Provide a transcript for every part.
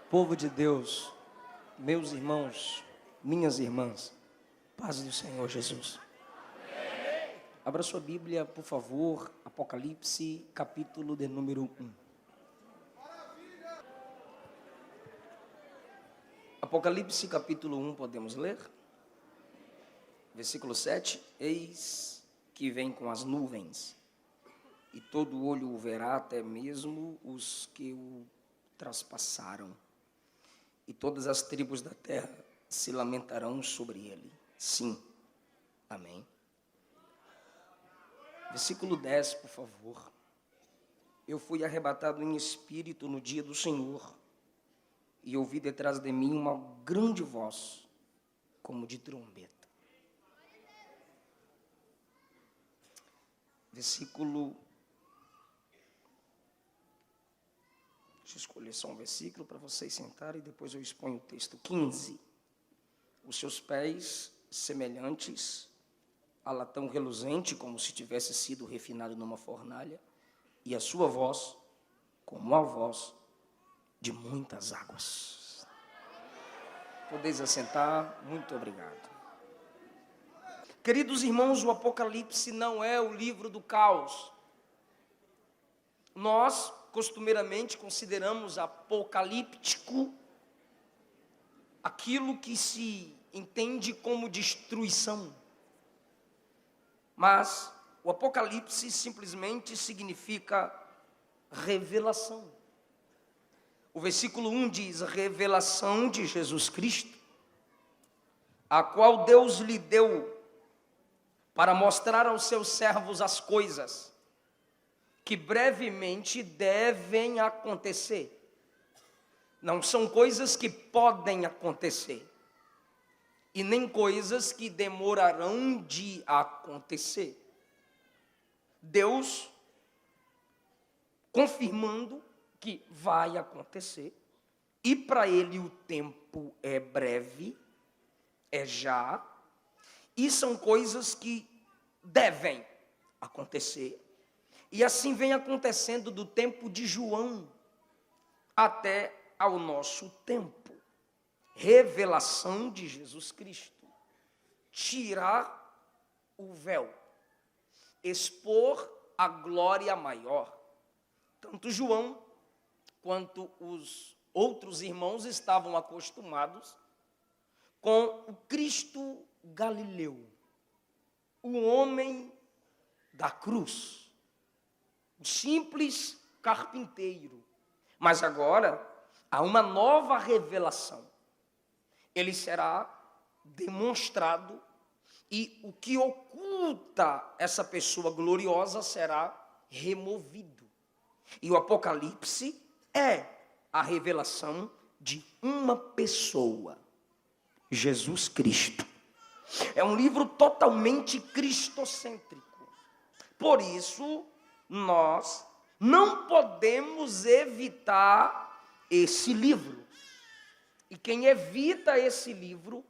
Povo de Deus, meus irmãos, minhas irmãs, paz do Senhor Jesus. Abra sua Bíblia, por favor, Apocalipse, capítulo de número 1. Apocalipse, capítulo 1, podemos ler? Versículo 7. Eis que vem com as nuvens, e todo olho o verá, até mesmo os que o traspassaram. E todas as tribos da terra se lamentarão sobre ele. Sim. Amém. Versículo 10, por favor. Eu fui arrebatado em espírito no dia do Senhor, e ouvi detrás de mim uma grande voz, como de trombeta. Versículo... Deixa eu escolher só um versículo para vocês sentarem e depois eu exponho o texto. 15. Os seus pés semelhantes a latão reluzente, como se tivesse sido refinado numa fornalha, e a sua voz como a voz de muitas águas. Podeis assentar, muito obrigado. Queridos irmãos, o Apocalipse não é o livro do caos. Nós costumeiramente consideramos apocalíptico aquilo que se entende como destruição. Mas o Apocalipse simplesmente significa revelação. O versículo 1 diz: revelação de Jesus Cristo, a qual Deus lhe deu para mostrar aos seus servos as coisas que brevemente devem acontecer. Não são coisas que podem acontecer, e nem coisas que demorarão de acontecer. Deus confirmando que vai acontecer, e para ele o tempo é breve, é já, e são coisas que devem acontecer. E assim vem acontecendo do tempo de João até ao nosso tempo. Revelação de Jesus Cristo. Tirar o véu. Expor a glória maior. Tanto João quanto os outros irmãos estavam acostumados com o Cristo Galileu. O homem da cruz. O simples carpinteiro. Mas agora há uma nova revelação. Ele será demonstrado e o que oculta essa pessoa gloriosa será removido. E o Apocalipse é a revelação de uma pessoa, Jesus Cristo. É um livro totalmente cristocêntrico. Por isso, nós não podemos evitar esse livro. E quem evita esse livro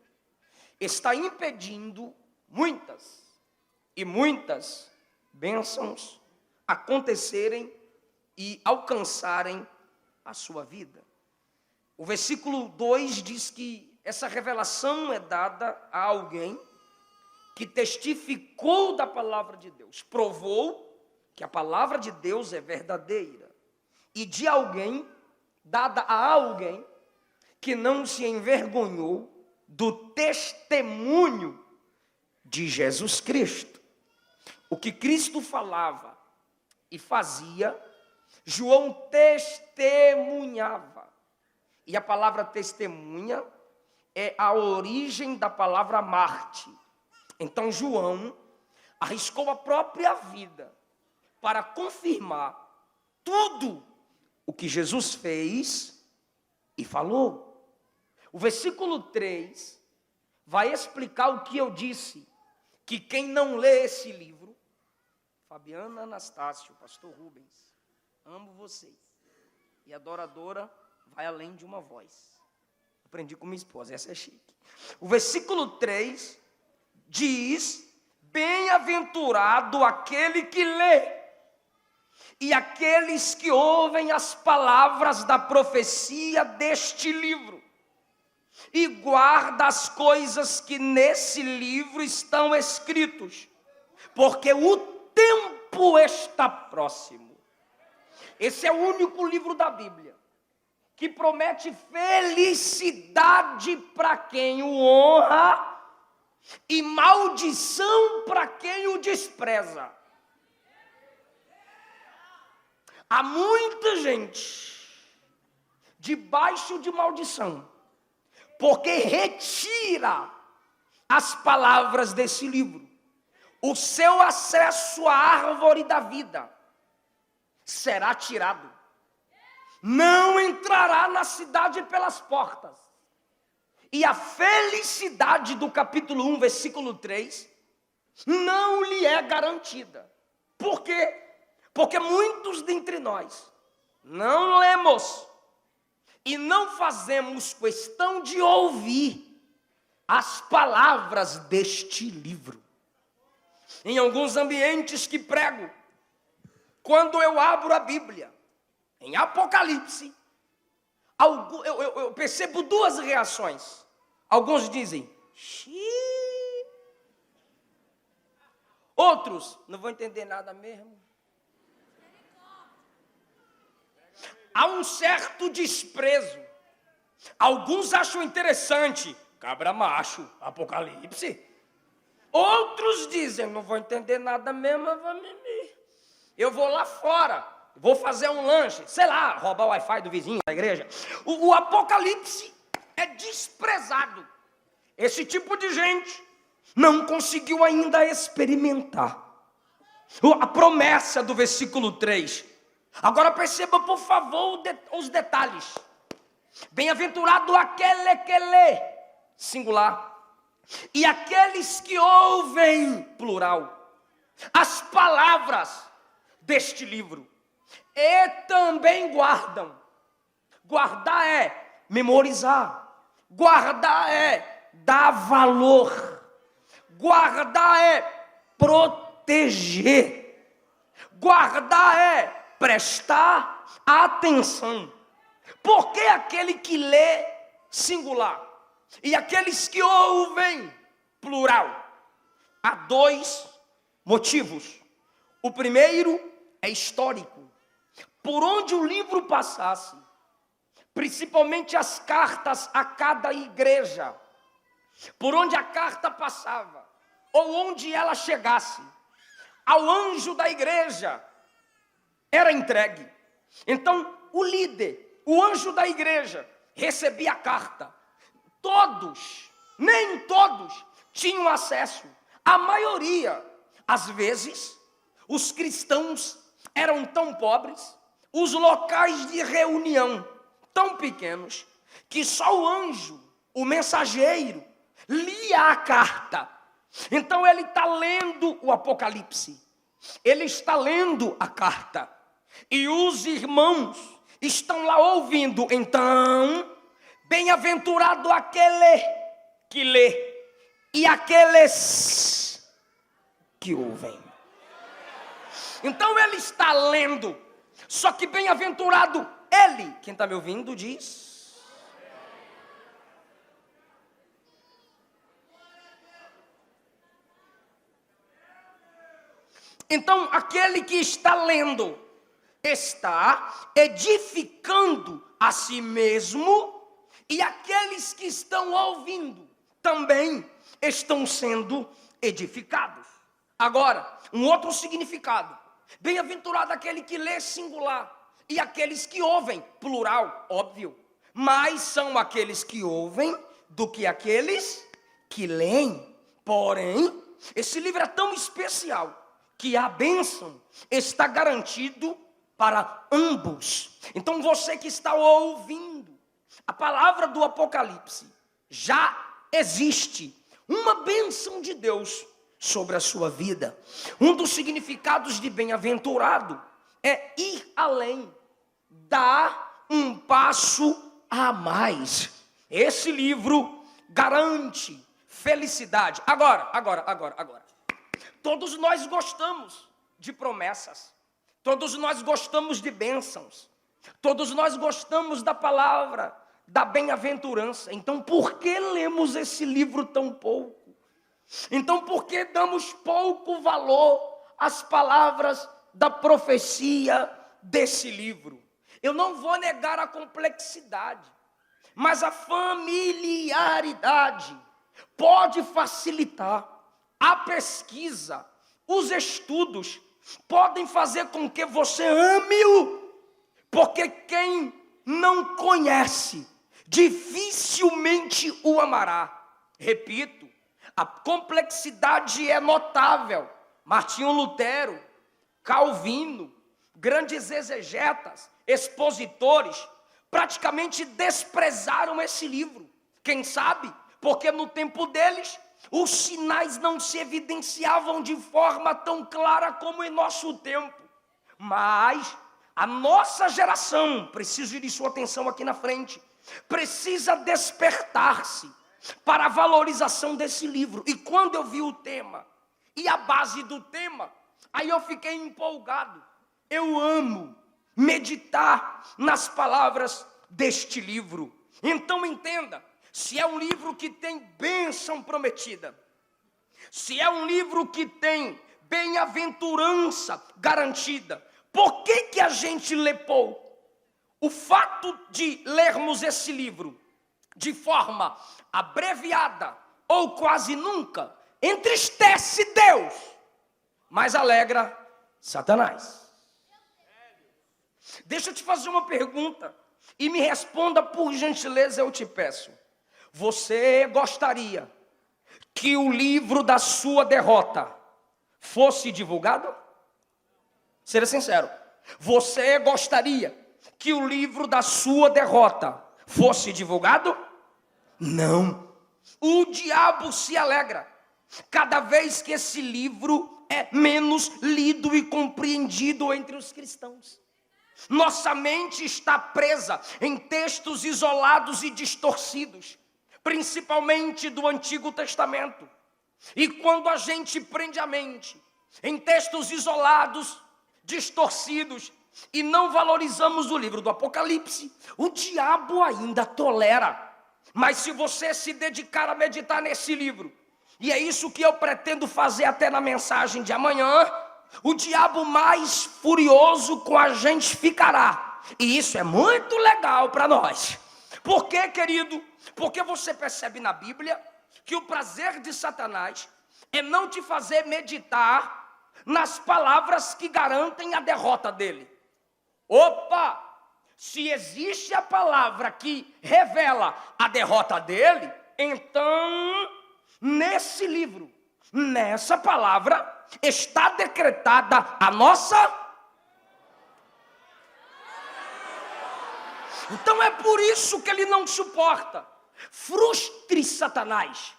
está impedindo muitas e muitas bênçãos acontecerem e alcançarem a sua vida. O versículo 2 diz que essa revelação é dada a alguém que testificou da palavra de Deus, provou que a palavra de Deus é verdadeira, e de alguém, dada a alguém, que não se envergonhou do testemunho de Jesus Cristo. O que Cristo falava e fazia, João testemunhava. E a palavra testemunha é a origem da palavra Marte. Então João arriscou a própria vida para confirmar tudo o que Jesus fez e falou. O versículo 3 vai explicar o que eu disse, que quem não lê esse livro, Fabiana Anastácio, pastor Rubens, amo vocês, e a adoradora vai além de uma voz. Aprendi com minha esposa, essa é chique. O versículo 3 diz: bem-aventurado aquele que lê e aqueles que ouvem as palavras da profecia deste livro, e guarda as coisas que nesse livro estão escritos, porque o tempo está próximo. Esse é o único livro da Bíblia que promete felicidade para quem o honra e maldição para quem o despreza. Há muita gente debaixo de maldição, porque retira as palavras desse livro. O seu acesso à árvore da vida será tirado. Não entrará na cidade pelas portas. E a felicidade do capítulo 1, versículo 3, não lhe é garantida. Por quê? Porque muitos dentre nós não lemos e não fazemos questão de ouvir as palavras deste livro. Em alguns ambientes que prego, quando eu abro a Bíblia, em Apocalipse, eu percebo duas reações. Alguns dizem, xiii. Outros, não vou entender nada mesmo. Há um certo desprezo. Alguns acham interessante, cabra macho, Apocalipse. Outros dizem, não vou entender nada mesmo, eu vou lá fora, vou fazer um lanche, sei lá, roubar o Wi-Fi do vizinho da igreja. O Apocalipse é desprezado. Esse tipo de gente não conseguiu ainda experimentar a promessa do versículo 3. Agora perceba, por favor, os detalhes. Bem-aventurado aquele que lê, singular, e aqueles que ouvem, plural, as palavras deste livro, e também guardam. Guardar é memorizar, guardar é dar valor, guardar é proteger, guardar é prestar atenção. Porque aquele que lê, singular, e aqueles que ouvem, plural. Há dois motivos. O primeiro é histórico. Por onde o livro passasse, principalmente as cartas a cada igreja, por onde a carta passava, ou onde ela chegasse, ao anjo da igreja era entregue. Então o líder, o anjo da igreja, recebia a carta. Todos, nem todos, tinham acesso. A maioria, às vezes, os cristãos eram tão pobres, os locais de reunião tão pequenos, que só o anjo, o mensageiro, lia a carta. Então ele está lendo o Apocalipse, ele está lendo a carta, e os irmãos estão lá ouvindo. Então, bem-aventurado aquele que lê e aqueles que ouvem. Então ele está lendo, só que bem-aventurado ele, quem está me ouvindo diz. Então aquele que está lendo está edificando a si mesmo, e aqueles que estão ouvindo também estão sendo edificados. Agora, um outro significado. Bem-aventurado aquele que lê, singular, e aqueles que ouvem, plural, óbvio. Mais são aqueles que ouvem do que aqueles que leem. Porém, esse livro é tão especial que a bênção está garantido para ambos. Então você que está ouvindo a palavra do Apocalipse, já existe uma bênção de Deus sobre a sua vida. Um dos significados de bem-aventurado é ir além, dar um passo a mais. Esse livro garante felicidade. Agora. Todos nós gostamos de promessas. Todos nós gostamos de bênçãos. Todos nós gostamos da palavra, da bem-aventurança. Então, por que lemos esse livro tão pouco? Então, por que damos pouco valor às palavras da profecia desse livro? Eu não vou negar a complexidade, mas a familiaridade pode facilitar. A pesquisa, os estudos podem fazer com que você ame-o, porque quem não conhece dificilmente o amará. Repito, a complexidade é notável. Martinho Lutero, Calvino, grandes exegetas, expositores, praticamente desprezaram esse livro. Quem sabe? Porque no tempo deles, os sinais não se evidenciavam de forma tão clara como em nosso tempo. Mas a nossa geração, preciso de sua atenção aqui na frente, precisa despertar-se para a valorização desse livro. E quando eu vi o tema e a base do tema, aí eu fiquei empolgado. Eu amo meditar nas palavras deste livro. Então entenda, se é um livro que tem bênção prometida, se é um livro que tem bem-aventurança garantida, por que a gente lê pouco? O fato de lermos esse livro de forma abreviada ou quase nunca entristece Deus, mas alegra Satanás. Deixa eu te fazer uma pergunta e me responda por gentileza, eu te peço. Você gostaria que o livro da sua derrota fosse divulgado? Seja sincero. Você gostaria que o livro da sua derrota fosse divulgado? Não. O diabo se alegra cada vez que esse livro é menos lido e compreendido entre os cristãos. Nossa mente está presa em textos isolados e distorcidos, principalmente do Antigo Testamento. E quando a gente prende a mente em textos isolados, distorcidos, e não valorizamos o livro do Apocalipse, o diabo ainda tolera. Mas se você se dedicar a meditar nesse livro, e é isso que eu pretendo fazer até na mensagem de amanhã, o diabo mais furioso com a gente ficará. E isso é muito legal para nós. Por quê, querido? Porque você percebe na Bíblia que o prazer de Satanás é não te fazer meditar nas palavras que garantem a derrota dele. Opa! Se existe a palavra que revela a derrota dele, então, nesse livro, nessa palavra, está decretada a nossa. Então é por isso que ele não suporta. Frustre Satanás.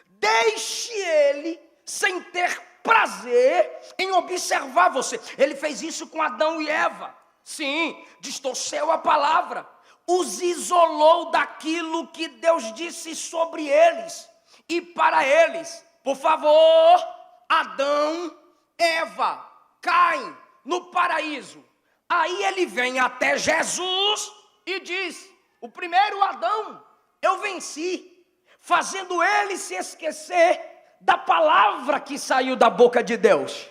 Deixe ele sem ter prazer em observar você. Ele fez isso com Adão e Eva. Sim, distorceu a palavra, os isolou daquilo que Deus disse sobre eles e para eles. Por favor, Adão, Eva, caem no paraíso. Aí ele vem até Jesus e diz: o primeiro Adão eu venci, fazendo ele se esquecer da palavra que saiu da boca de Deus.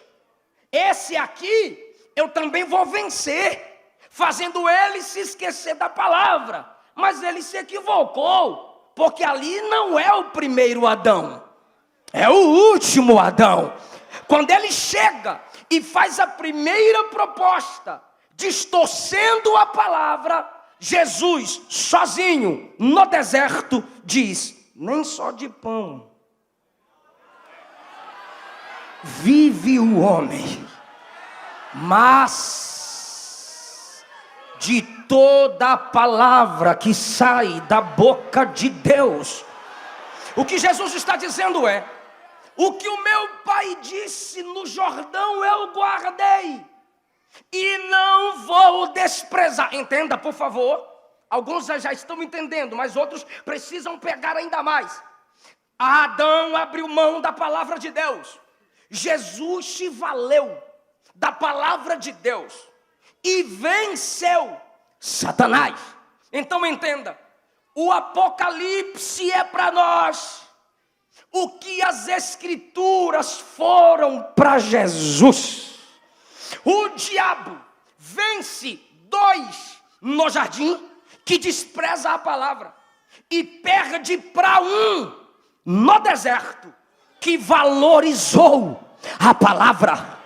Esse aqui eu também vou vencer, fazendo ele se esquecer da palavra. Mas ele se equivocou, porque ali não é o primeiro Adão, é o último Adão. Quando ele chega e faz a primeira proposta, distorcendo a palavra, Jesus, sozinho, no deserto, diz: nem só de pão vive o homem, mas de toda a palavra que sai da boca de Deus. O que Jesus está dizendo é: o que o meu pai disse no Jordão eu guardei e não vou desprezar. Entenda, por favor. Alguns já estão entendendo, mas outros precisam pegar ainda mais. Adão abriu mão da palavra de Deus. Jesus se valeu da palavra de Deus e venceu Satanás. Então entenda, o Apocalipse é para nós o que as Escrituras foram para Jesus. O diabo vence 2 no jardim que despreza a palavra e perde para 1 no deserto que valorizou a palavra.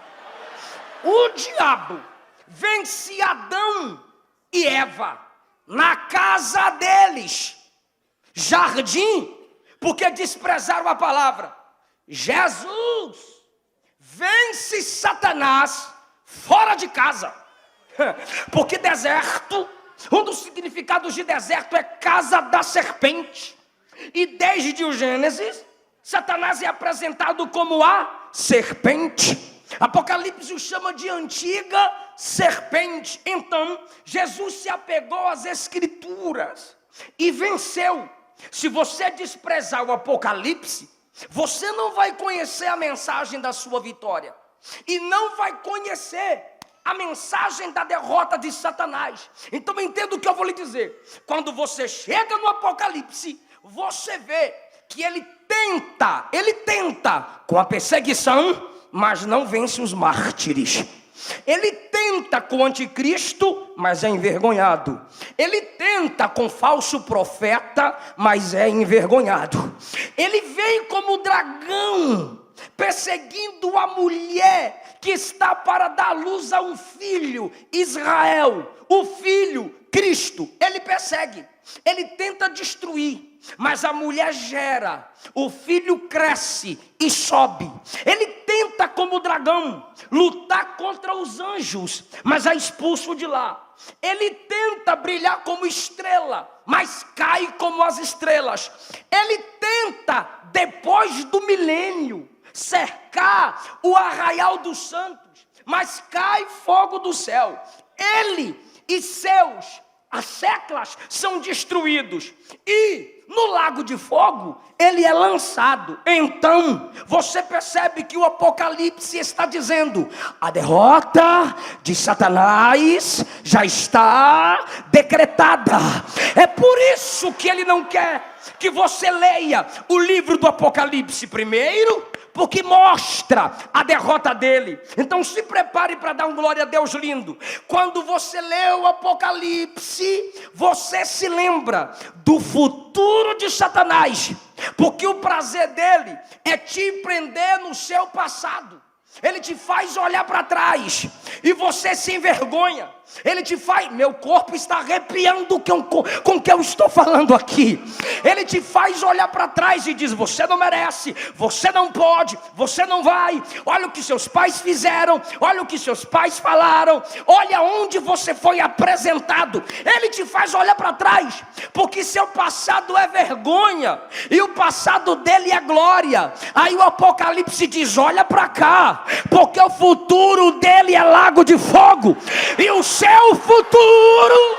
O diabo vence Adão e Eva na casa deles, jardim, porque desprezaram a palavra. Jesus vence Satanás fora de casa, porque deserto, um dos significados de deserto é casa da serpente. E desde o Gênesis, Satanás é apresentado como a serpente. Apocalipse o chama de antiga serpente. Então, Jesus se apegou às Escrituras e venceu. Se você desprezar o Apocalipse, você não vai conhecer a mensagem da sua vitória. E não vai conhecer a mensagem da derrota de Satanás. Então entenda o que eu vou lhe dizer. Quando você chega no Apocalipse, você vê que ele tenta com a perseguição, mas não vence os mártires. Ele tenta com o anticristo, mas é envergonhado. Ele tenta com falso profeta, mas é envergonhado. Ele vem como dragão, perseguindo a mulher que está para dar luz a um filho, Israel, o filho, Cristo. Ele persegue, ele tenta destruir, mas a mulher gera, o filho cresce e sobe. Ele tenta como dragão lutar contra os anjos, mas é expulso de lá. Ele tenta brilhar como estrela, mas cai como as estrelas. Ele tenta, depois do milênio, cercar o arraial dos santos, mas cai fogo do céu. Ele e seus asseclas são destruídos, e no lago de fogo ele é lançado. Então você percebe que o Apocalipse está dizendo: a derrota de Satanás já está decretada. É por isso que ele não quer que você leia o livro do Apocalipse primeiro, porque mostra a derrota dele. Então se prepare para dar um glória a Deus lindo. Quando você lê o Apocalipse, você se lembra do futuro de Satanás, porque o prazer dele é te prender no seu passado. Ele te faz olhar para trás e você se envergonha. Ele te faz, meu corpo está arrepiando com o que eu estou falando aqui. Ele te faz olhar para trás e diz: você não merece, você não pode, você não vai. Olha o que seus pais fizeram, olha o que seus pais falaram, olha onde você foi apresentado. Ele te faz olhar para trás, porque seu passado é vergonha e o passado dele é glória. Aí o Apocalipse diz: olha para cá, porque o futuro dele é lago de fogo, e o seu futuro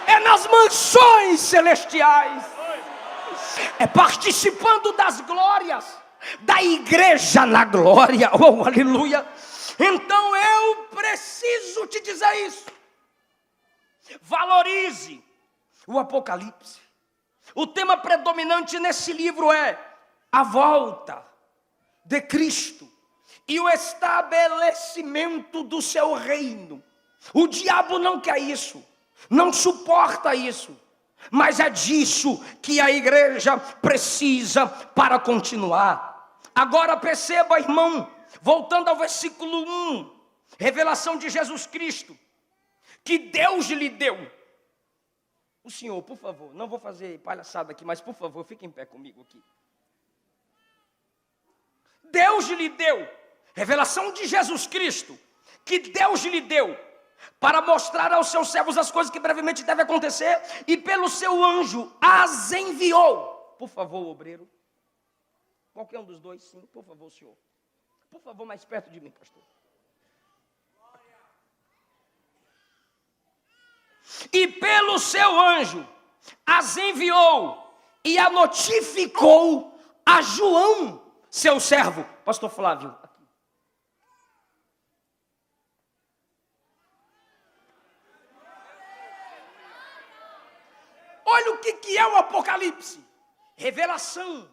é nas mansões celestiais, é participando das glórias da igreja na glória. Oh, aleluia. Então eu preciso te dizer isso. Valorize o Apocalipse. O tema predominante nesse livro é a volta de Cristo e o estabelecimento do seu reino. O diabo não quer isso, não suporta isso, mas é disso que a igreja precisa para continuar. Agora perceba, irmão, voltando ao versículo 1, revelação de Jesus Cristo, que Deus lhe deu. O Senhor, por favor, não vou fazer palhaçada aqui, mas por favor, fique em pé comigo aqui. Deus lhe deu, revelação de Jesus Cristo, que Deus lhe deu, para mostrar aos seus servos as coisas que brevemente devem acontecer, e pelo seu anjo as enviou. Por favor, obreiro. Qualquer um dos dois, sim, por favor, senhor. Por favor, mais perto de mim, pastor. E pelo seu anjo as enviou e a notificou a João, seu servo. Pastor Flávio, aqui. olha o que é o Apocalipse. Revelação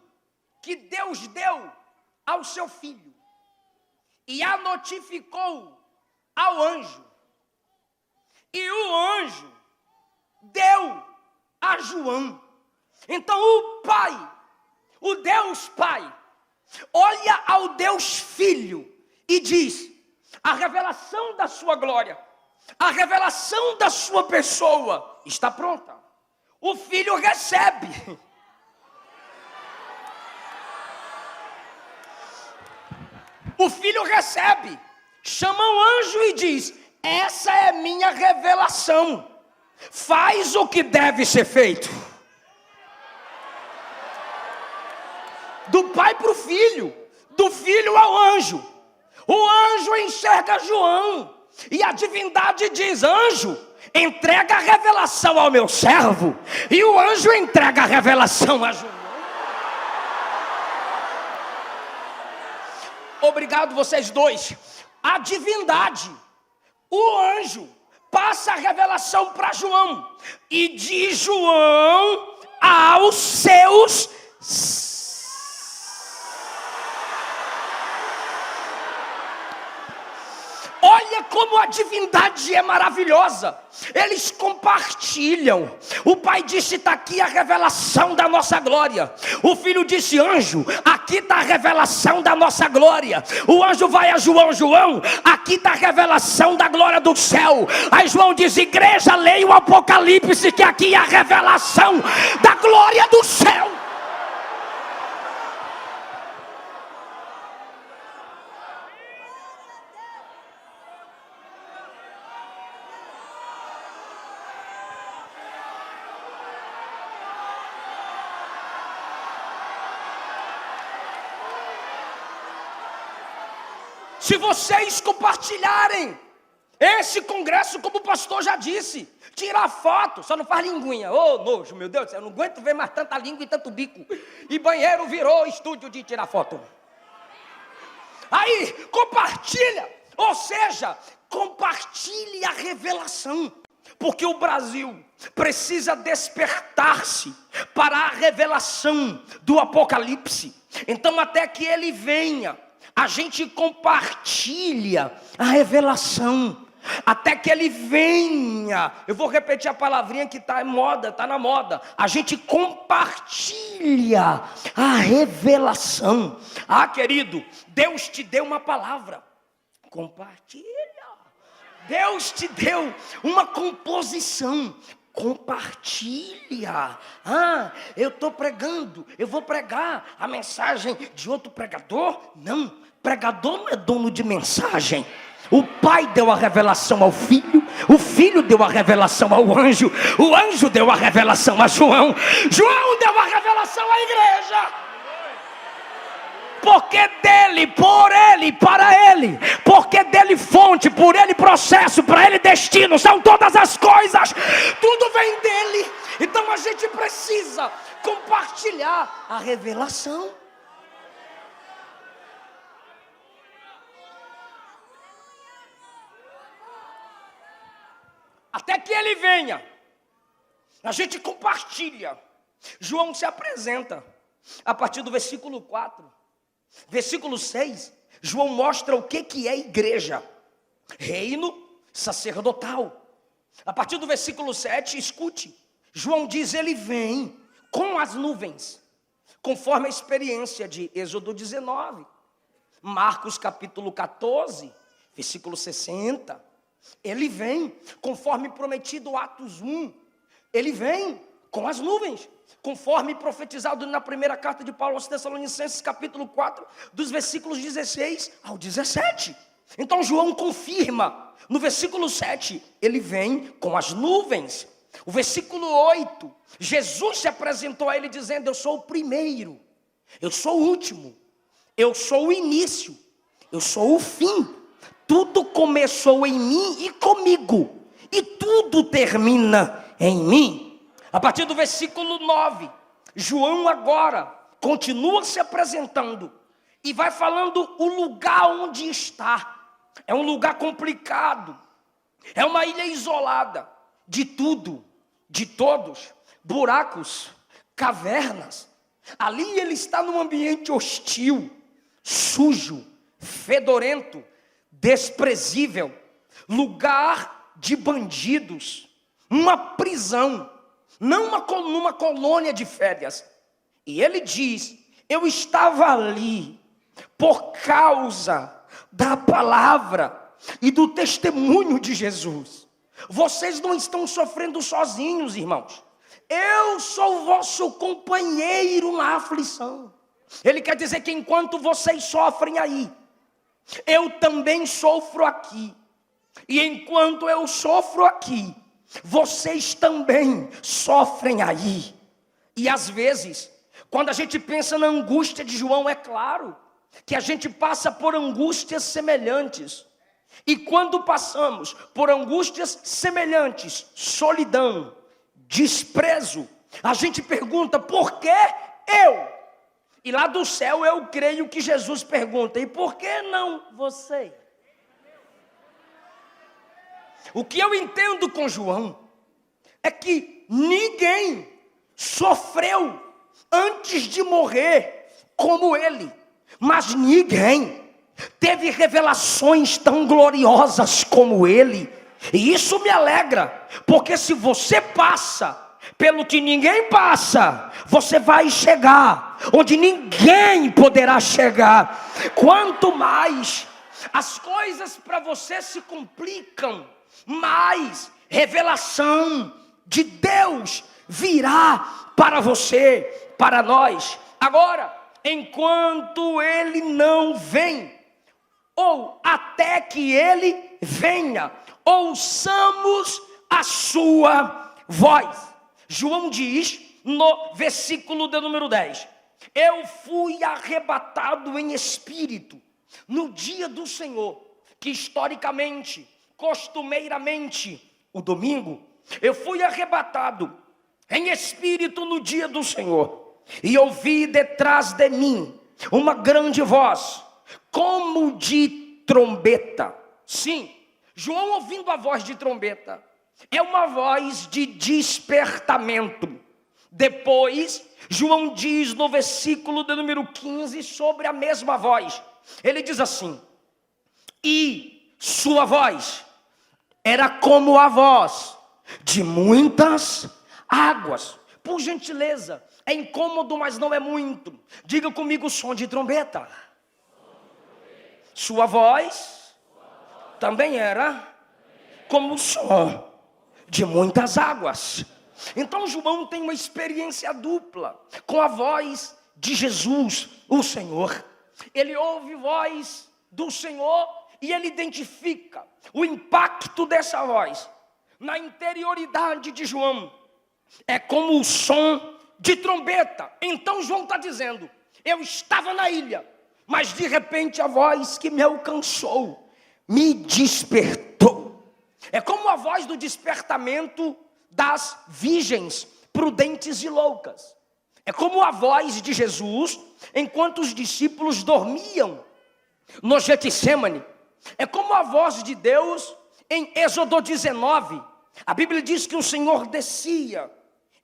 que Deus deu ao seu Filho e a notificou ao anjo. E o anjo deu a João. Então o Pai, o Deus Pai, olha ao Deus Filho e diz: a revelação da sua glória, a revelação da sua pessoa está pronta. O Filho recebe. O Filho recebe, chama o anjo e diz: essa é minha revelação, faz o que deve ser feito. Do pai para o filho, do filho ao anjo. O anjo enxerga João, e a divindade diz: anjo, entrega a revelação ao meu servo. E o anjo entrega a revelação a João. Obrigado vocês dois. A divindade, o anjo, passa a revelação para João, e de João aos seus. Olha como a divindade é maravilhosa. Eles compartilham. O pai disse: está aqui a revelação da nossa glória. O filho disse: anjo, aqui está a revelação da nossa glória. O anjo vai a João: João, aqui está a revelação da glória do céu. Aí João diz: igreja, leia o Apocalipse, que aqui é a revelação da glória do céu. Se vocês compartilharem esse congresso, como o pastor já disse, tirar foto, só não faz linguinha. Ô, nojo, meu Deus do céu, eu não aguento ver mais tanta língua e tanto bico. E banheiro virou estúdio de tirar foto. Aí, compartilha, ou seja, compartilhe a revelação. Porque o Brasil precisa despertar-se para a revelação do Apocalipse. Então, até que ele venha, a gente compartilha a revelação, até que ele venha. Eu vou repetir a palavrinha que está em moda, está na moda. A gente compartilha a revelação. Ah, querido, Deus te deu uma palavra, compartilha. Deus te deu uma composição, compartilha. Ah, eu estou pregando, eu vou pregar a mensagem de outro pregador? Não, pregador não é dono de mensagem. O pai deu a revelação ao filho, o filho deu a revelação ao anjo, o anjo deu a revelação a João, João deu a revelação à igreja. Porque dele, por ele, para ele, porque dele fonte, por ele processo, para ele destino, são todas as coisas, tudo vem dele. Então a gente precisa compartilhar a revelação. Até que ele venha, a gente compartilha. João se apresenta a partir do versículo 4. Versículo 6, João mostra o que é igreja, reino sacerdotal. A partir do versículo 7, escute, João diz: ele vem com as nuvens, conforme a experiência de Êxodo 19, Marcos capítulo 14, versículo 60, ele vem conforme prometido Atos 1, ele vem com as nuvens, conforme profetizado na primeira carta de Paulo aos Tessalonicenses, capítulo 4, dos versículos 16 ao 17. Então João confirma, no versículo 7, ele vem com as nuvens. O versículo 8, Jesus se apresentou a ele dizendo: eu sou o primeiro, eu sou o último, eu sou o início, eu sou o fim. Tudo começou em mim e comigo, e tudo termina em mim. A partir do versículo 9, João agora continua se apresentando e vai falando o lugar onde está. É um lugar complicado, é uma ilha isolada de tudo, de todos, buracos, cavernas. Ali ele está num ambiente hostil, sujo, fedorento, desprezível, lugar de bandidos, uma prisão, não uma colônia de férias. E ele diz: eu estava ali por causa da palavra e do testemunho de Jesus. Vocês não estão sofrendo sozinhos, irmãos. Eu sou o vosso companheiro na aflição. Ele quer dizer que enquanto vocês sofrem aí, eu também sofro aqui. E enquanto eu sofro aqui, vocês também sofrem aí. E às vezes, quando a gente pensa na angústia de João, é claro que a gente passa por angústias semelhantes. E quando passamos por angústias semelhantes, solidão, desprezo, a gente pergunta: por que eu? E lá do céu eu creio que Jesus pergunta: e por que não você? O que eu entendo com João é que ninguém sofreu antes de morrer como ele, mas ninguém teve revelações tão gloriosas como ele. E isso me alegra, porque se você passa pelo que ninguém passa, você vai chegar onde ninguém poderá chegar. Quanto mais as coisas para você se complicam, mais revelação de Deus virá para você, para nós. Agora, enquanto ele não vem, ou até que ele venha, ouçamos a sua voz. João diz no versículo de número 10: eu fui arrebatado em espírito no dia do Senhor, que historicamente, costumeiramente, o domingo, eu fui arrebatado em espírito no dia do Senhor, e ouvi detrás de mim uma grande voz, como de trombeta. Sim, João ouvindo a voz de trombeta, é uma voz de despertamento. Depois, João diz no versículo de número 15 sobre a mesma voz. Ele diz assim: e sua voz era como a voz de muitas águas. Por gentileza, é incômodo, mas não é muito. Diga comigo: som de trombeta. Sua voz também era como o som de muitas águas. Então João tem uma experiência dupla com a voz de Jesus, o Senhor. Ele ouve a voz do Senhor e ele identifica o impacto dessa voz na interioridade de João. É como o som de trombeta. Então João está dizendo: eu estava na ilha, mas de repente a voz que me alcançou me despertou. É como a voz do despertamento das virgens prudentes e loucas. É como a voz de Jesus enquanto os discípulos dormiam no Getsêmani. É como a voz de Deus em Êxodo 19. A Bíblia diz que o Senhor descia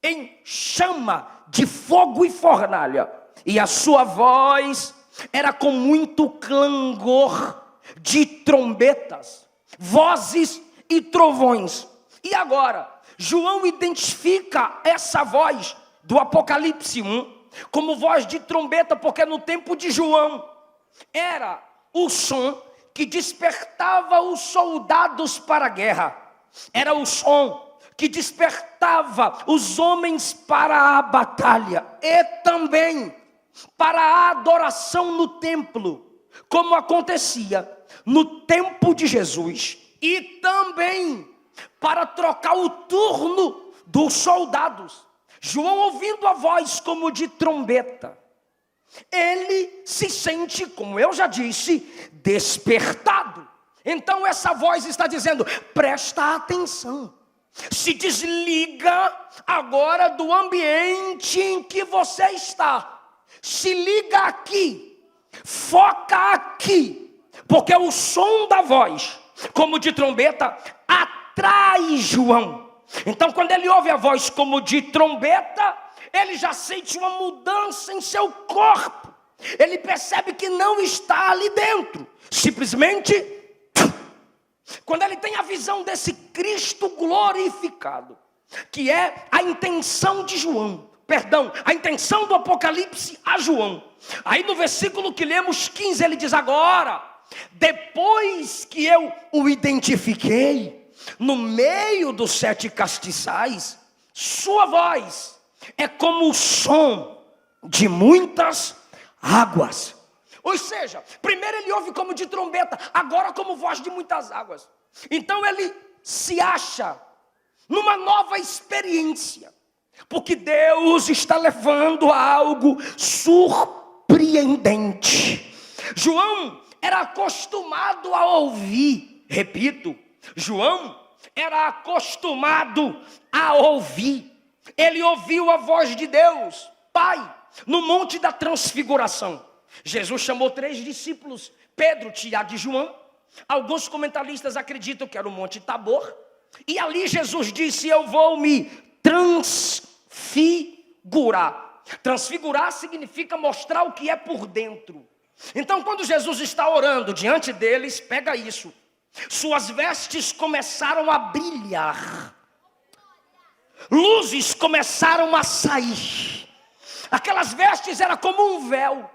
em chama de fogo e fornalha, e a sua voz era com muito clangor de trombetas, vozes e trovões. E agora, João identifica essa voz do Apocalipse 1 como voz de trombeta, porque no tempo de João era o som que despertava os soldados para a guerra, era o som que despertava os homens para a batalha, e também para a adoração no templo, como acontecia no tempo de Jesus, e também para trocar o turno dos soldados. João, ouvindo a voz como de trombeta, ele se sente, como eu já disse, despertado. Então essa voz está dizendo: presta atenção, se desliga agora do ambiente em que você está, se liga aqui, foca aqui, porque o som da voz como de trombeta atrai João. Então, quando ele ouve a voz como de trombeta, ele já sente uma mudança em seu corpo. Ele percebe que não está ali dentro. Simplesmente, quando ele tem a visão desse Cristo glorificado, que é a intenção de João, a intenção do Apocalipse a João. Aí no versículo que lemos 15, ele diz: agora, depois que eu o identifiquei, no meio dos 7 castiçais, sua voz é como o som de muitas águas. Ou seja, primeiro ele ouve como de trombeta, agora como voz de muitas águas. Então ele se acha numa nova experiência, porque Deus está levando a algo surpreendente. João era acostumado a ouvir, repito, João era acostumado a ouvir. Ele ouviu a voz de Deus, Pai, no Monte da Transfiguração. Jesus chamou 3 discípulos, Pedro, Tiago e João. Alguns comentaristas acreditam que era o Monte Tabor. E ali Jesus disse: eu vou me transfigurar. Transfigurar significa mostrar o que é por dentro. Então, quando Jesus está orando diante deles, pega isso, suas vestes começaram a brilhar, luzes começaram a sair. Aquelas vestes eram como um véu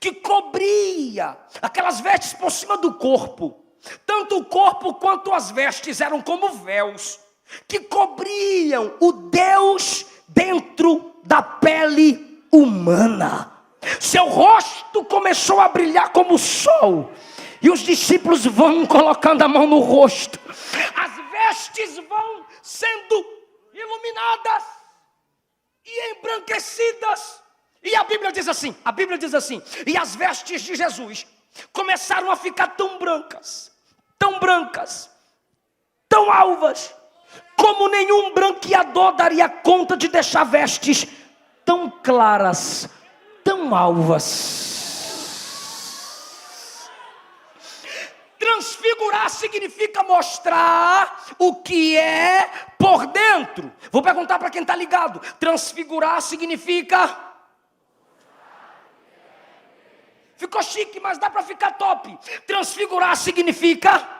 que cobria aquelas vestes por cima do corpo. Tanto o corpo quanto as vestes eram como véus que cobriam o Deus dentro da pele humana. Seu rosto começou a brilhar como o sol, e os discípulos vão colocando a mão no rosto, as vestes vão sendo iluminadas e embranquecidas. E a Bíblia diz assim, e as vestes de Jesus começaram a ficar tão brancas, tão alvas, como nenhum branqueador daria conta de deixar vestes tão claras, tão alvas. Transfigurar significa mostrar o que é por dentro. Vou perguntar para quem está ligado. Transfigurar significa... Ficou chique, mas dá para ficar top. Transfigurar significa...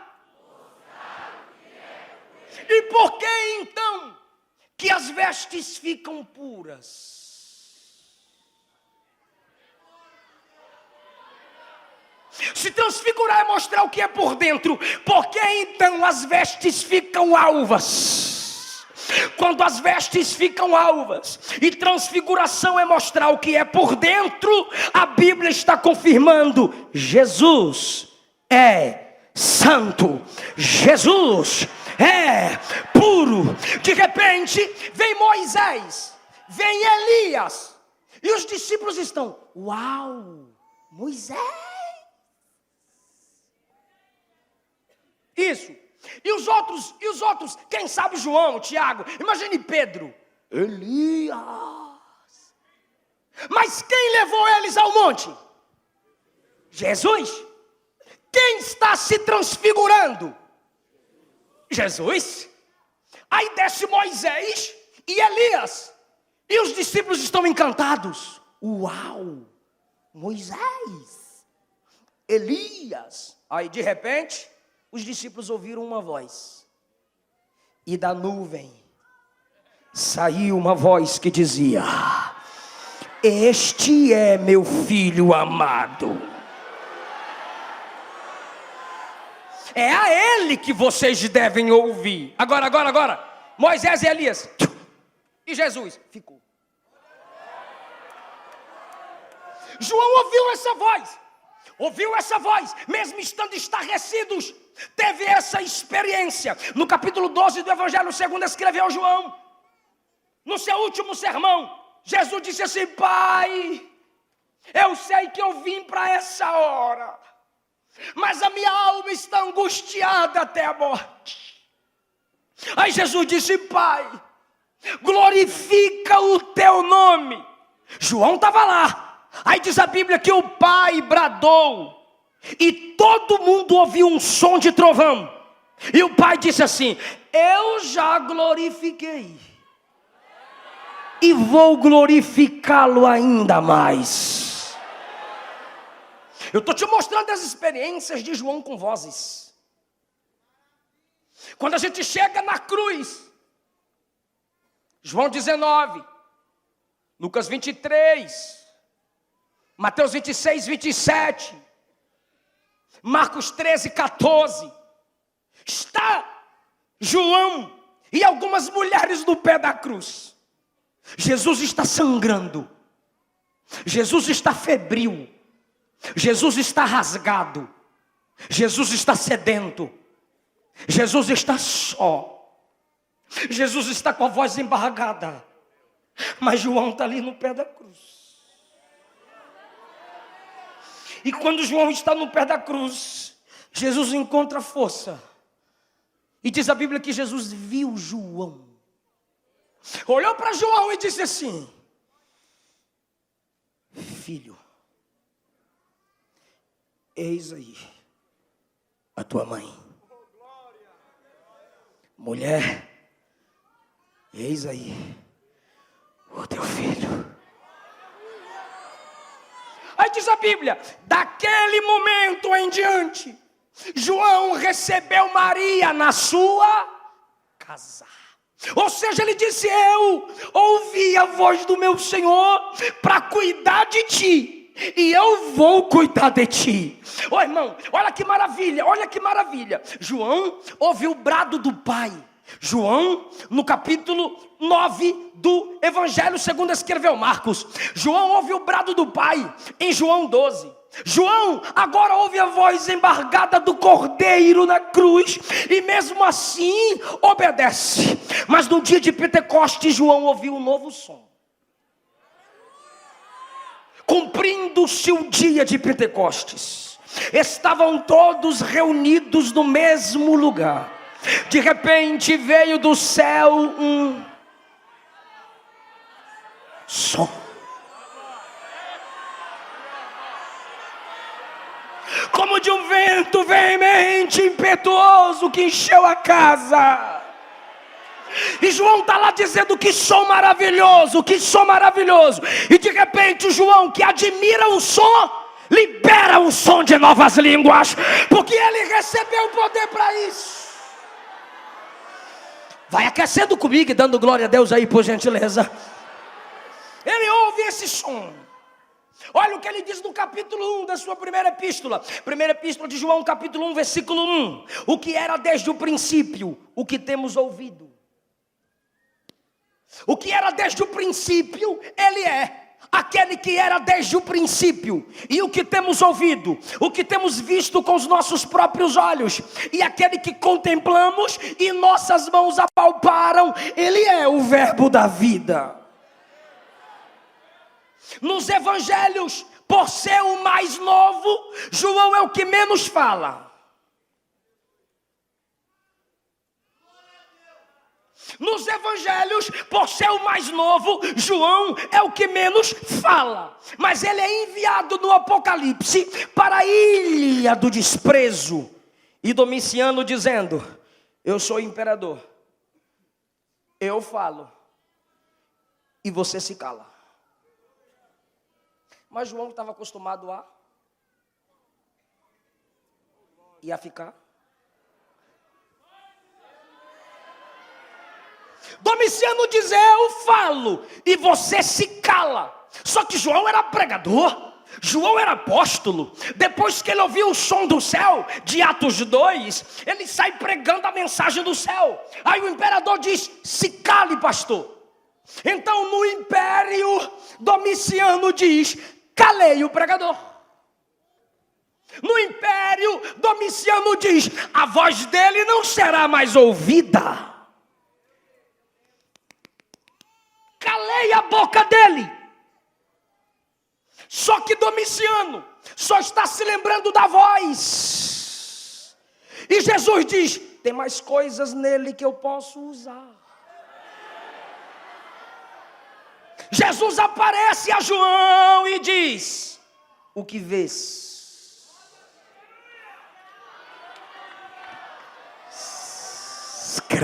E por que então que as vestes ficam puras? Se transfigurar é mostrar o que é por dentro, por que então as vestes ficam alvas? Quando as vestes ficam alvas e transfiguração é mostrar o que é por dentro, a Bíblia está confirmando: Jesus é santo, Jesus é puro. De repente vem Moisés, vem Elias, e os discípulos estão: uau, Moisés. Isso. E os outros, quem sabe João, Tiago, imagine Pedro, Elias. Mas quem levou eles ao monte? Jesus. Quem está se transfigurando? Jesus. Aí desce Moisés e Elias, e os discípulos estão encantados. Uau, Moisés, Elias. Aí de repente os discípulos ouviram uma voz, e da nuvem saiu uma voz que dizia: este é meu filho amado, é a ele que vocês devem ouvir. Agora, Moisés e Elias, e Jesus ficou. João ouviu essa voz, mesmo estando estarrecidos, teve essa experiência. No capítulo 12 do Evangelho segundo escreveu João, no seu último sermão, Jesus disse assim: Pai, eu sei que eu vim para essa hora, mas a minha alma está angustiada até a morte. Aí Jesus disse: Pai, glorifica o teu nome. João estava lá. Aí diz a Bíblia que o Pai bradou, e todo mundo ouviu um som de trovão. E o pai disse assim: eu já glorifiquei e vou glorificá-lo ainda mais. Eu estou te mostrando as experiências de João com vozes. Quando a gente chega na cruz, João 19, Lucas 23, Mateus 26, 27, Marcos 13, 14, está João e algumas mulheres no pé da cruz. Jesus está sangrando, Jesus está febril, Jesus está rasgado, Jesus está sedento, Jesus está só, Jesus está com a voz embargada, mas João está ali no pé da cruz. E quando João está no pé da cruz, Jesus encontra força. E diz a Bíblia que Jesus viu João, olhou para João e disse assim: filho, eis aí a tua mãe. Mulher, eis aí o teu filho. Aí diz a Bíblia, daquele momento em diante, João recebeu Maria na sua casa. Ou seja, ele disse: eu ouvi a voz do meu Senhor para cuidar de ti, e eu vou cuidar de ti. Ô irmão, olha que maravilha, olha que maravilha. João ouviu o brado do pai. João, no capítulo 9 do Evangelho segundo escreveu Marcos, João ouve o brado do pai em João 12. João agora ouve a voz embargada do cordeiro na cruz, e mesmo assim obedece. Mas no dia de Pentecostes, João ouviu um novo som. Cumprindo-se o dia de Pentecostes, estavam todos reunidos no mesmo lugar. De repente veio do céu um som, como de um vento veemente, impetuoso, que encheu a casa. E João está lá dizendo: que som maravilhoso, que som maravilhoso. E de repente o João, que admira o som, libera o som de novas línguas, porque ele recebeu o poder para isso. Vai aquecendo comigo e dando glória a Deus aí, por gentileza. Ele ouve esse som. Olha o que ele diz no capítulo 1 da sua primeira epístola. Primeira epístola de João, capítulo 1, versículo 1. O que era desde o princípio, o que temos ouvido. O que era desde o princípio, ele é. Aquele que era desde o princípio. E o que temos ouvido, o que temos visto com os nossos próprios olhos, e aquele que contemplamos e nossas mãos apalparam, ele é o verbo da vida. Nos evangelhos, por ser o mais novo, João é o que menos fala. Nos evangelhos, por ser o mais novo, João é o que menos fala. Mas ele é enviado no Apocalipse para a ilha do desprezo. E Domiciano dizendo: eu sou imperador, eu falo e você se cala. Mas João estava acostumado a ficar. Domiciano diz: eu falo e você se cala. Só que João era pregador, João era apóstolo. Depois que ele ouviu o som do céu, de Atos 2, ele sai pregando a mensagem do céu. Aí o imperador diz: se cale, pastor. Então no império, Domiciano diz: calei o pregador. No império, Domiciano diz: a voz dele não será mais ouvida. Calei a boca dele. Só que Domiciano só está se lembrando da voz. E Jesus diz: tem mais coisas nele que eu posso usar. Jesus aparece a João e diz: o que vês?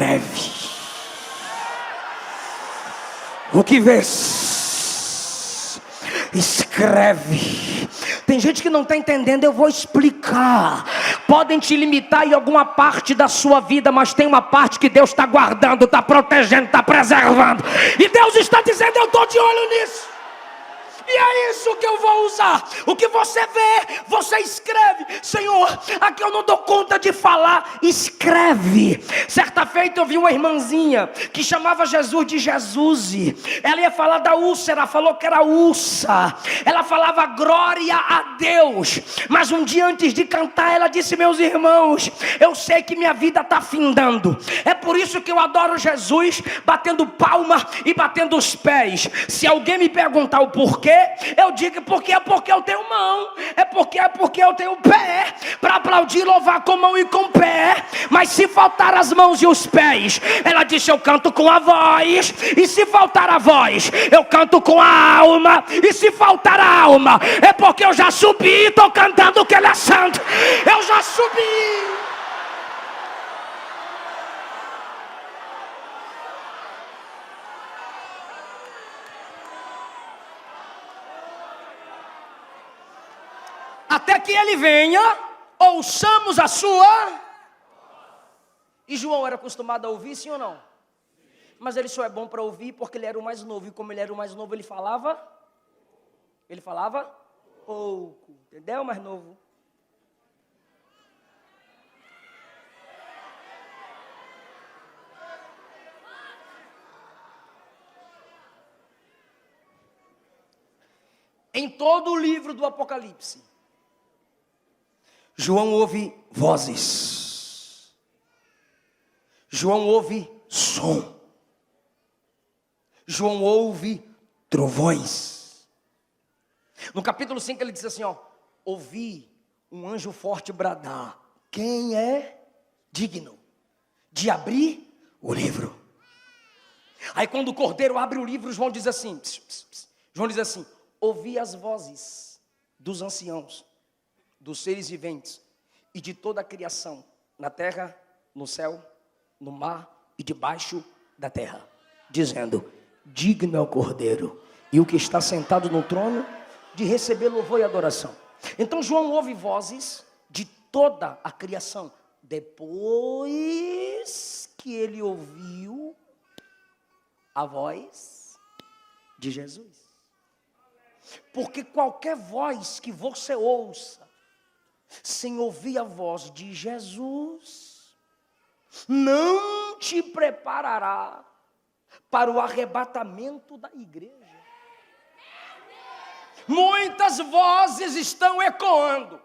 escreve. O que vês, escreve. Tem gente que não está entendendo, eu vou explicar. Podem te limitar em alguma parte da sua vida, mas tem uma parte que Deus está guardando, está protegendo, está preservando. E Deus está dizendo, eu estou de olho nisso. E é isso que eu vou usar. O que você vê, você escreve. Senhor, aqui eu não dou conta de falar. Escreve. Certa feita eu vi uma irmãzinha que chamava Jesus de Jesus. Ela ia falar da úlcera, falou que era úlcera. Ela falava glória a Deus. Mas um dia antes de cantar ela disse, meus irmãos, eu sei que minha vida está findando. É por isso que eu adoro Jesus, batendo palma e batendo os pés. Se alguém me perguntar o porquê, eu digo porque eu tenho mão, é porque eu tenho pé para aplaudir, louvar com mão e com pé. Mas se faltar as mãos e os pés, ela disse, eu canto com a voz. E se faltar a voz, eu canto com a alma. E se faltar a alma, é porque eu já subi, estou cantando que Ele é santo. Eu já subi. Até que Ele venha, ouçamos a sua. E João era acostumado a ouvir, sim ou não? Mas ele só é bom para ouvir porque ele era o mais novo. E como ele era o mais novo, ele falava pouco. Entendeu, o mais novo? Em todo o livro do Apocalipse, João ouve vozes. João ouve som. João ouve trovões. No capítulo 5 ele diz assim, ouvi um anjo forte bradar, quem é digno de abrir o livro? Aí quando o cordeiro abre o livro, João diz assim, ouvi as vozes dos anciãos, dos seres viventes e de toda a criação, na terra, no céu, no mar e debaixo da terra, dizendo, digno é o Cordeiro e o que está sentado no trono de receber louvor e adoração. Então João ouve vozes de toda a criação, depois que ele ouviu a voz de Jesus. Porque qualquer voz que você ouça, sem ouvir a voz de Jesus, não te preparará para o arrebatamento da igreja. Muitas vozes estão ecoando.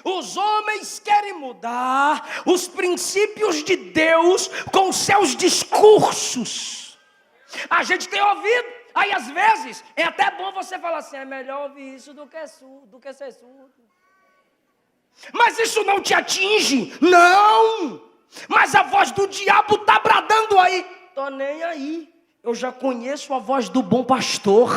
Os homens querem mudar os princípios de Deus com seus discursos. A gente tem ouvido, aí às vezes é até bom você falar assim, é melhor ouvir isso do que ser surdo. Mas isso não te atinge? Não! Mas a voz do diabo está bradando aí. Tô nem aí. Eu já conheço a voz do bom pastor.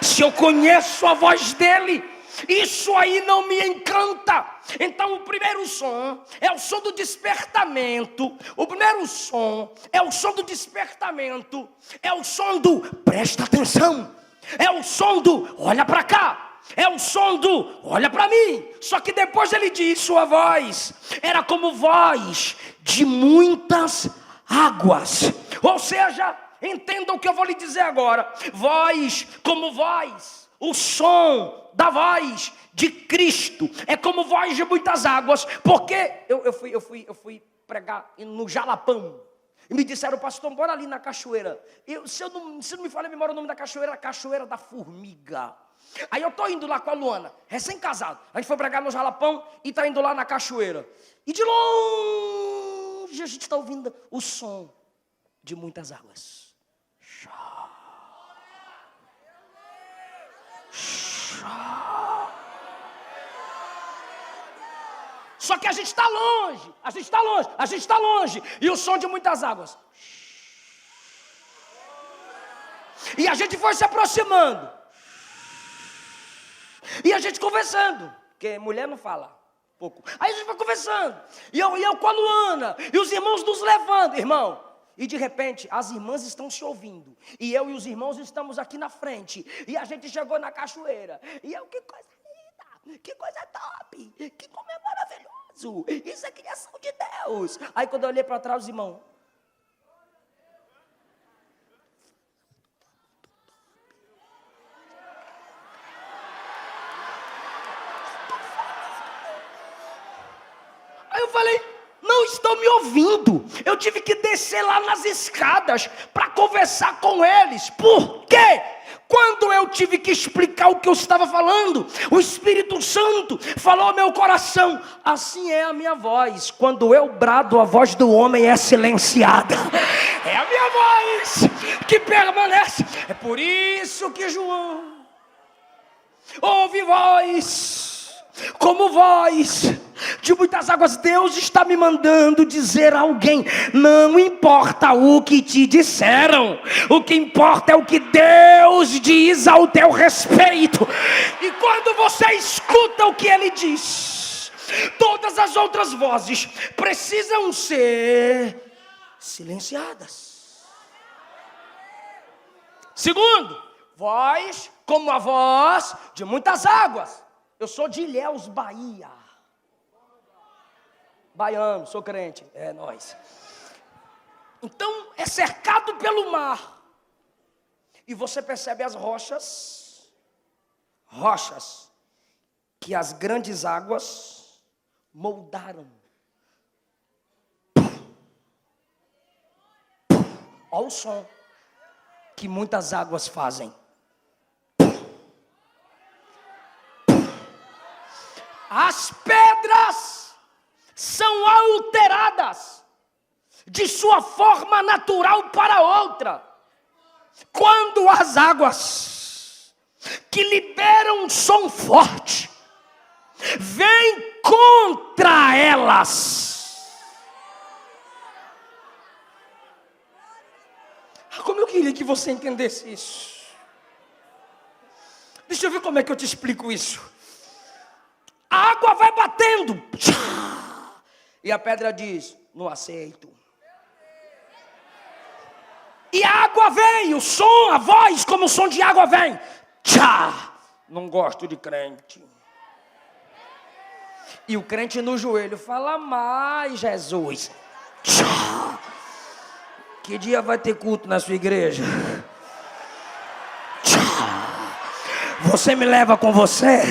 Se eu conheço a voz dele, isso aí não me encanta. Então o primeiro som é o som do despertamento. O primeiro som é o som do despertamento. É o som do presta atenção. É o som do olha para cá. É o som do olha para mim. Só que depois ele diz, sua voz era como voz de muitas águas. Ou seja, entenda o que eu vou lhe dizer agora. Voz como voz. O som da voz de Cristo é como voz de muitas águas. Porque eu fui pregar no Jalapão. E me disseram, pastor, bora ali na cachoeira. Se não me falha a memória, o nome da cachoeira era Cachoeira da Formiga. Aí eu estou indo lá com a Luana, recém-casado. A gente foi pregar no Jalapão e está indo lá na cachoeira. E de longe a gente está ouvindo o som de muitas águas. Só que a gente está longe. E o som de muitas águas. E a gente foi se aproximando. E a gente conversando. Porque mulher não fala pouco. Aí a gente vai conversando. E eu com a Luana. E os irmãos nos levando, irmão. E de repente, as irmãs estão se ouvindo. E eu e os irmãos estamos aqui na frente. E a gente chegou na cachoeira. E eu, que coisa linda, que coisa top, que como é maravilhoso. Isso é criação de Deus. Aí quando eu olhei para trás, os irmãos... Aí eu falei, não estão me ouvindo. Eu tive que descer lá nas escadas para conversar com eles. Por quê? Quando eu tive que explicar o que eu estava falando, o Espírito Santo falou ao meu coração: assim é a minha voz. Quando eu brado, a voz do homem é silenciada. É a minha voz que permanece. É por isso que João ouve voz, como voz de muitas águas. Deus está me mandando dizer a alguém: não importa o que te disseram, o que importa é o que Deus diz ao teu respeito. E quando você escuta o que Ele diz, todas as outras vozes precisam ser silenciadas. Segundo, voz como a voz de muitas águas. Eu sou de Ilhéus, Bahia. Baiano, sou crente, é nóis. Então é cercado pelo mar. E você percebe as rochas que as grandes águas moldaram. Olha o som que muitas águas fazem. As pedras são alteradas de sua forma natural para outra. Quando as águas que liberam um som forte vêm contra elas. Como eu queria que você entendesse isso. Deixa eu ver como é que eu te explico isso. A água vai batendo. E a pedra diz: não aceito. E a água vem, o som, a voz como o som de água vem. Não gosto de crente. E o crente no joelho fala: mais Jesus. Que dia vai ter culto na sua igreja? Você me leva com você?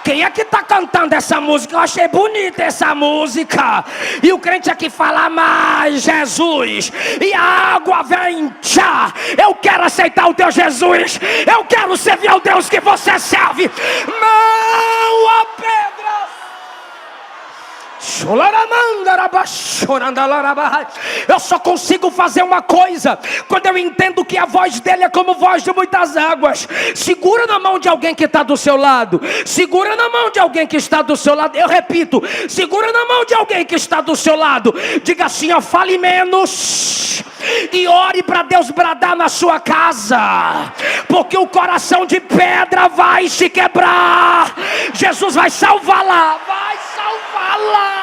Quem é que está cantando essa música? Eu achei bonita essa música. E o crente aqui fala: mais Jesus. E a água vem. Eu quero aceitar o teu Jesus. Eu quero servir ao Deus que você serve. Não a pedras. Eu só consigo fazer uma coisa: quando eu entendo que a voz dele é como voz de muitas águas. Segura na mão de alguém que está do seu lado. Segura na mão de alguém que está do seu lado. Eu repito: segura na mão de alguém que está do seu lado. Diga assim: ó, fale menos e ore para Deus bradar na sua casa, porque o coração de pedra vai se quebrar. Jesus vai salvá-la. Vai salvá-la.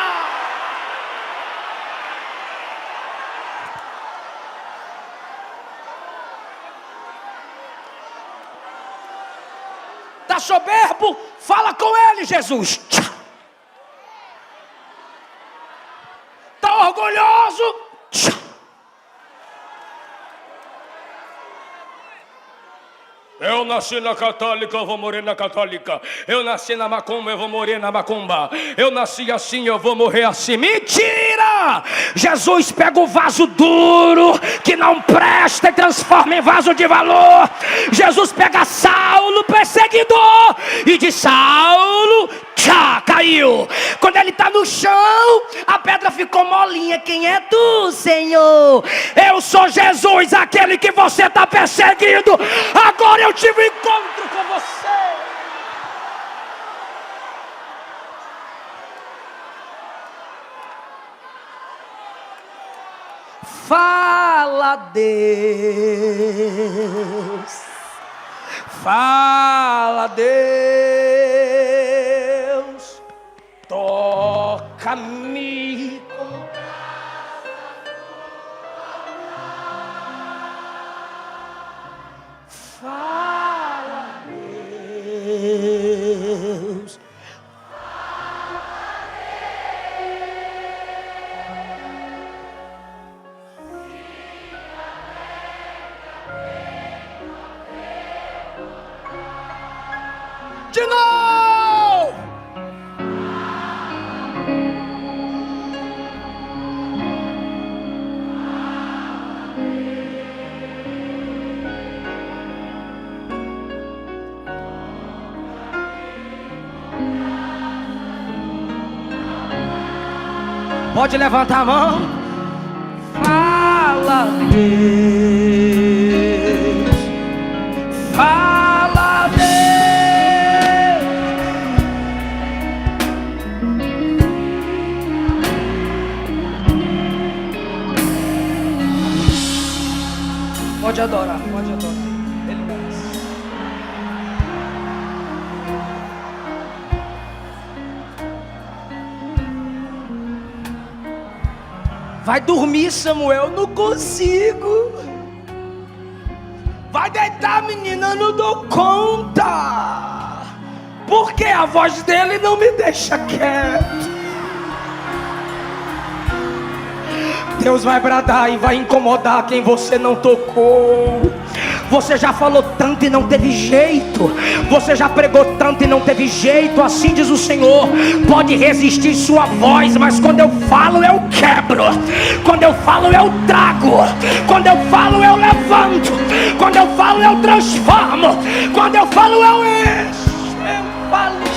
Está soberbo? Fala com ele, Jesus. Está orgulhoso? Eu nasci na católica, eu vou morrer na católica. Eu nasci na macumba, eu vou morrer na macumba. Eu nasci assim, eu vou morrer assim. Mentira! Jesus pega o vaso duro, que não presta, e transforma em vaso de valor. Jesus pega Saulo, perseguidor, e diz: Saulo, caiu. Quando ele está no chão, a pedra ficou molinha. Quem é tu, Senhor? Eu sou Jesus, aquele que você está perseguindo. Agora eu tive um encontro com você. Fala, Deus. Fala, Deus. toca-me com... Fala, Deus. De novo. Pode levantar a mão. Fala, Deus. Fala, Deus. Pode adorar, pode adorar. Ele merece. Vai dormir, Samuel, não consigo. Vai deitar, menina, eu não dou conta. Porque a voz dele não me deixa quieto. Deus vai bradar e vai incomodar quem você não tocou. Você já falou tanto e não teve jeito. Você já pregou tanto e não teve jeito. Assim diz o Senhor: pode resistir sua voz, mas quando eu falo eu quebro. Quando eu falo eu trago. Quando eu falo eu levanto. Quando eu falo eu transformo. Quando eu falo eu encho. Eu falo.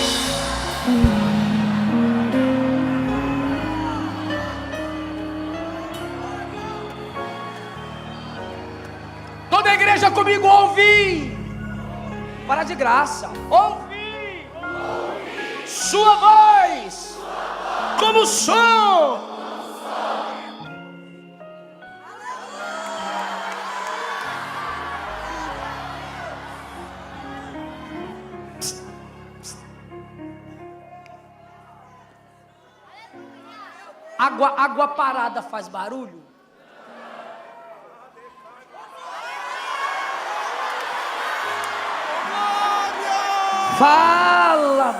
Toda a igreja comigo, ouvi. Para de graça. Ouvi. Sua voz. Como som. Água parada faz barulho? Fala.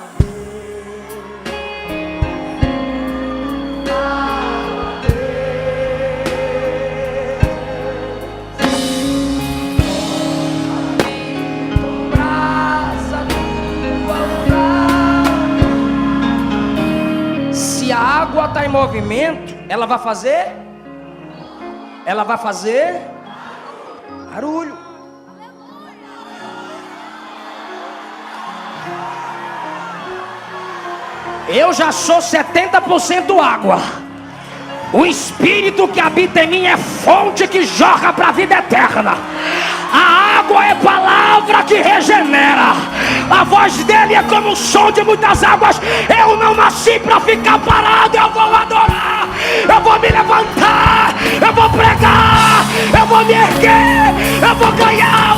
Se a água está em movimento, ela vai fazer? Ela vai fazer barulho. Eu já sou 70% água. O Espírito que habita em mim é fonte que jorra para a vida eterna. A água é palavra que regenera. A voz dele é como o som de muitas águas. Eu não nasci para ficar parado. Eu vou adorar. Eu vou me levantar. Eu vou pregar. Eu vou me erguer. Eu vou ganhar.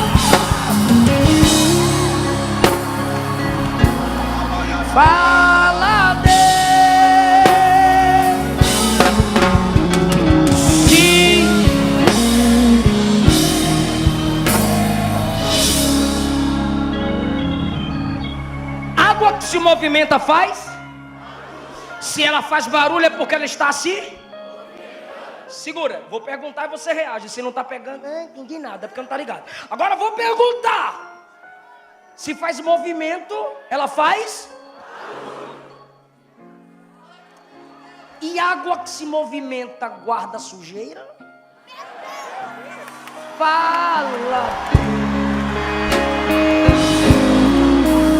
Fala, Deus. Sim. Água que se movimenta faz? Se ela faz barulho é porque ela está assim? Segura, vou perguntar e você reage. Se não está pegando, não entendi nada, porque não está ligado. Agora eu vou perguntar. Se faz movimento, ela faz? E água que se movimenta guarda sujeira? Fala.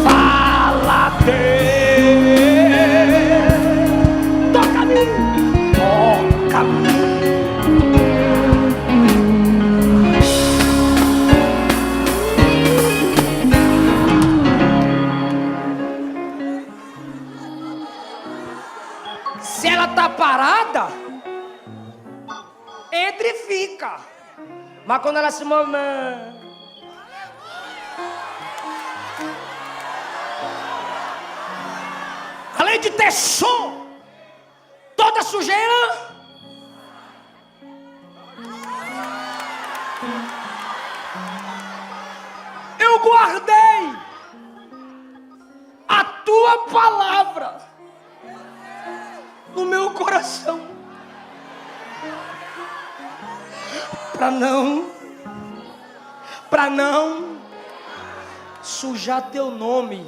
Fala, Deus. Toca-me. Toca-me. Se ela está parada, entra e fica. Mas quando ela se move, além de ter som, toda sujeira. Eu guardei a tua palavra no meu coração, para não sujar teu nome,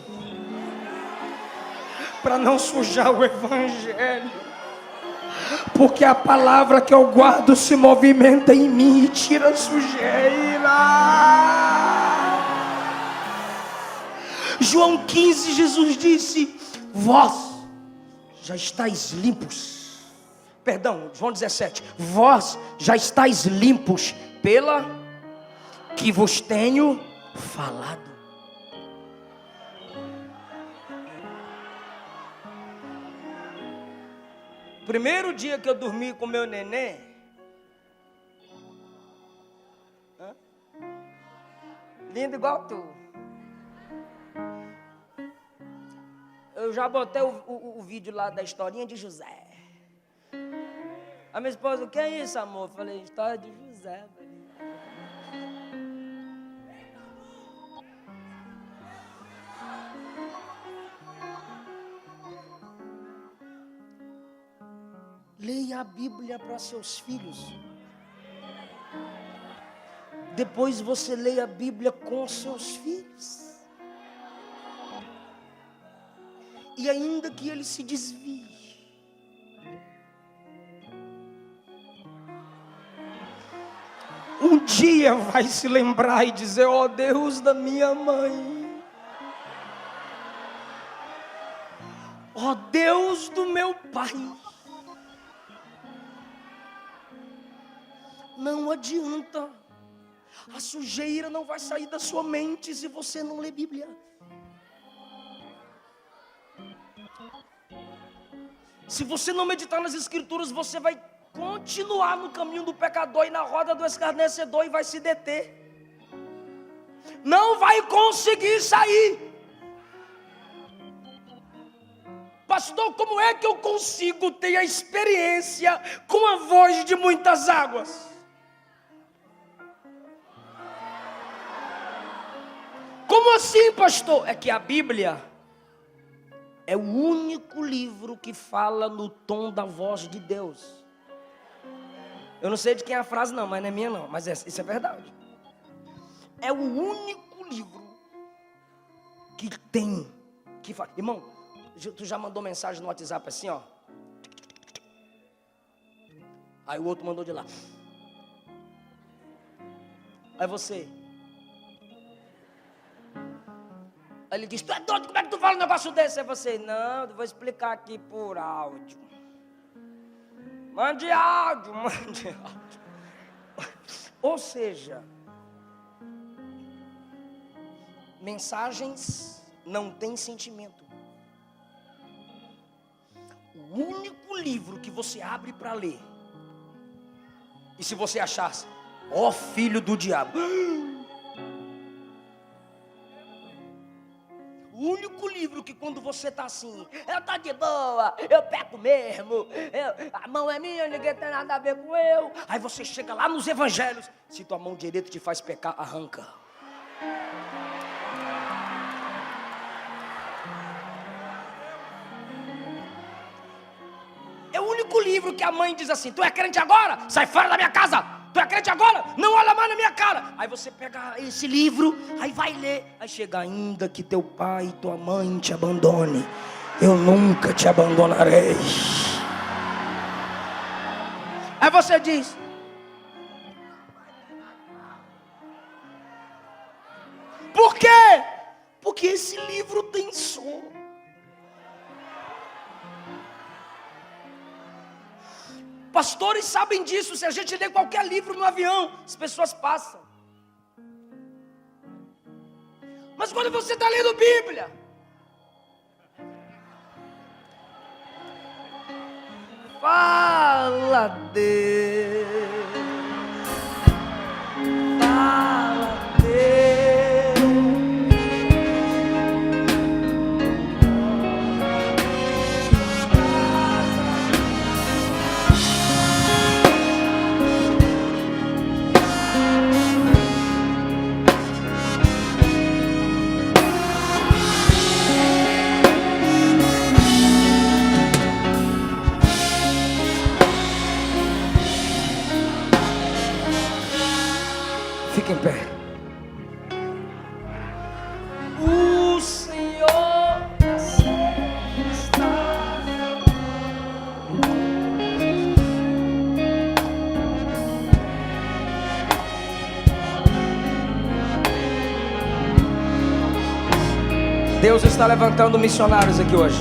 para não sujar o evangelho, porque a palavra que eu guardo se movimenta em mim e tira a sujeira. João 15, Jesus disse: vós já estáis limpos. Perdão, João 17: vós já estáis limpos pela que vos tenho falado. Primeiro dia que eu dormi com meu neném, lindo igual tu, eu já botei o vídeo lá da historinha de José. A minha esposa: o que é isso, amor? Eu falei: história de José. Leia a Bíblia para seus filhos. Depois você leia a Bíblia com seus filhos. E ainda que ele se desvie, um dia vai se lembrar e dizer: ó Deus da minha mãe, ó Deus do meu pai. Não adianta, a sujeira não vai sair da sua mente se você não ler Bíblia. Se você não meditar nas Escrituras, você vai continuar no caminho do pecador e na roda do escarnecedor e vai se deter. Não vai conseguir sair. Pastor, como é que eu consigo ter a experiência com a voz de muitas águas? Como assim, pastor? É que a Bíblia é o único livro que fala no tom da voz de Deus. Eu não sei de quem é a frase não, mas não é minha não, mas isso é verdade. É o único livro que tem, que fala. Irmão, tu já mandou mensagem no WhatsApp assim, ó. Aí o outro mandou de lá. Aí você. Aí ele diz: tu é doido, como é que tu fala um negócio desse? Aí você: não, eu vou explicar aqui por áudio. Mande áudio. Ou seja, mensagens não têm sentimento. O único livro que você abre para ler, e se você achasse: ó filho do diabo, o único livro que quando você está assim, eu estou de boa, eu peco mesmo, a mão é minha, ninguém tem nada a ver com eu. Aí você chega lá nos evangelhos: se tua mão direita te faz pecar, arranca. É o único livro que a mãe diz assim: tu é crente agora? Sai fora da minha casa! Tu é crente agora? Não olha mais na minha cara. Aí você pega esse livro, aí vai ler. Aí chega: ainda que teu pai e tua mãe te abandone, eu nunca te abandonarei. Aí você diz: por quê? Porque esse livro tem som. Pastores sabem disso. Se a gente lê qualquer livro no avião, as pessoas passam. Mas quando você está lendo Bíblia, fala Deus, fala Deus. Fica em pé. O Senhor está. Deus está levantando missionários aqui hoje.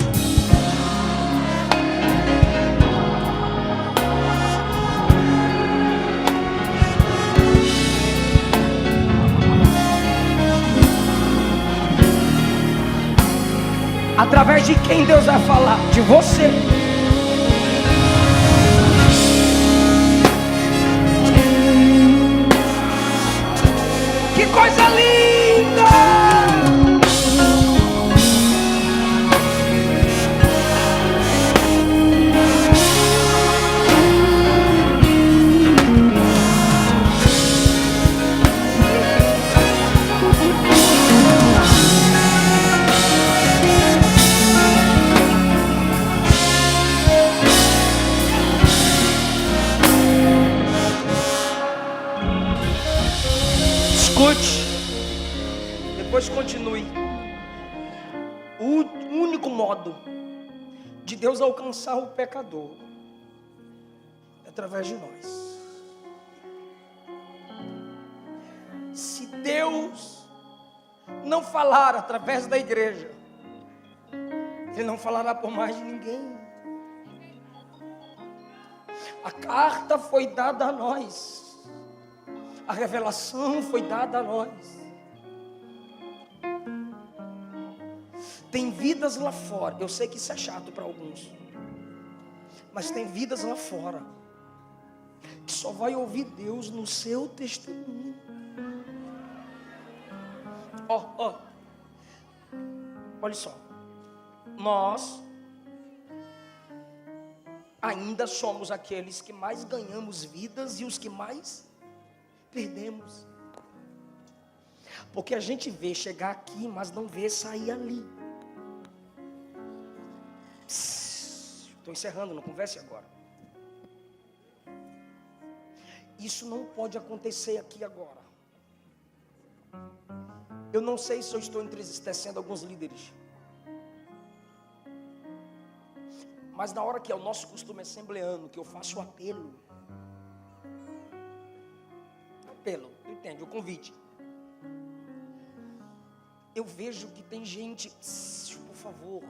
Através de quem Deus vai falar? De você. Que coisa linda! Escute, depois continue. O único modo de Deus alcançar o pecador é através de nós. Se Deus não falar através da igreja, Ele não falará por mais de ninguém. A carta foi dada a nós. A revelação foi dada a nós. Tem vidas lá fora. Eu sei que isso é chato para alguns, mas tem vidas lá fora que só vai ouvir Deus no seu testemunho. Olha só. Nós ainda somos aqueles que mais ganhamos vidas e os que mais perdemos. Porque a gente vê chegar aqui, mas não vê sair ali. Estou encerrando, não converse agora. Isso não pode acontecer aqui agora. Eu não sei se eu estou entristecendo alguns líderes, mas na hora que é o nosso costume assembleano, que eu faço o apelo, tu entende? O convite. Eu vejo que tem gente, por favor,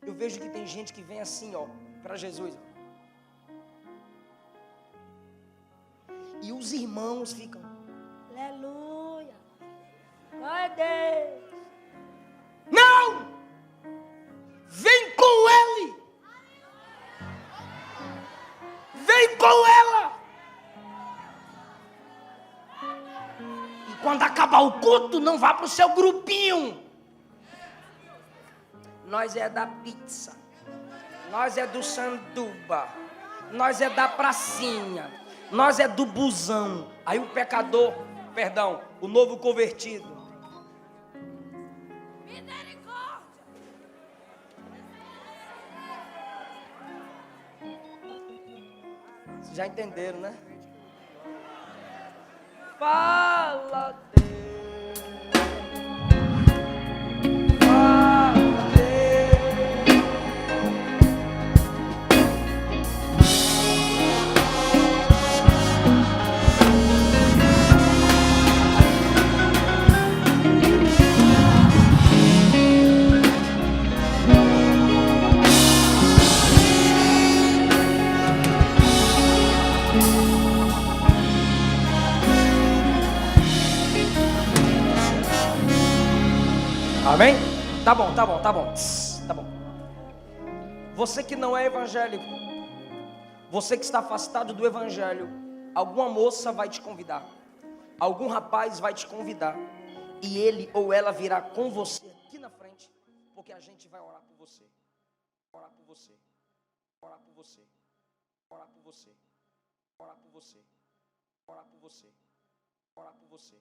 eu vejo que tem gente que vem assim, para Jesus. E os irmãos ficam, aleluia, glória a Deus. Não! Vem com Ele! Vem com ela! Quando acabar o culto, não vá para o seu grupinho. Nós é da pizza, nós é do sanduba, nós é da pracinha, nós é do busão. Aí o pecador, o novo convertido, misericórdia. Vocês já entenderam, né? Fala, Deus. Fala, Deus. Amém? Tá bom. Você que não é evangélico, você que está afastado do evangelho, alguma moça vai te convidar, algum rapaz vai te convidar, e ele ou ela virá com você aqui na frente, porque a gente vai orar por você. Orar por você. Orar por você. Orar por você. Orar por você. Orar por você. Orar por você.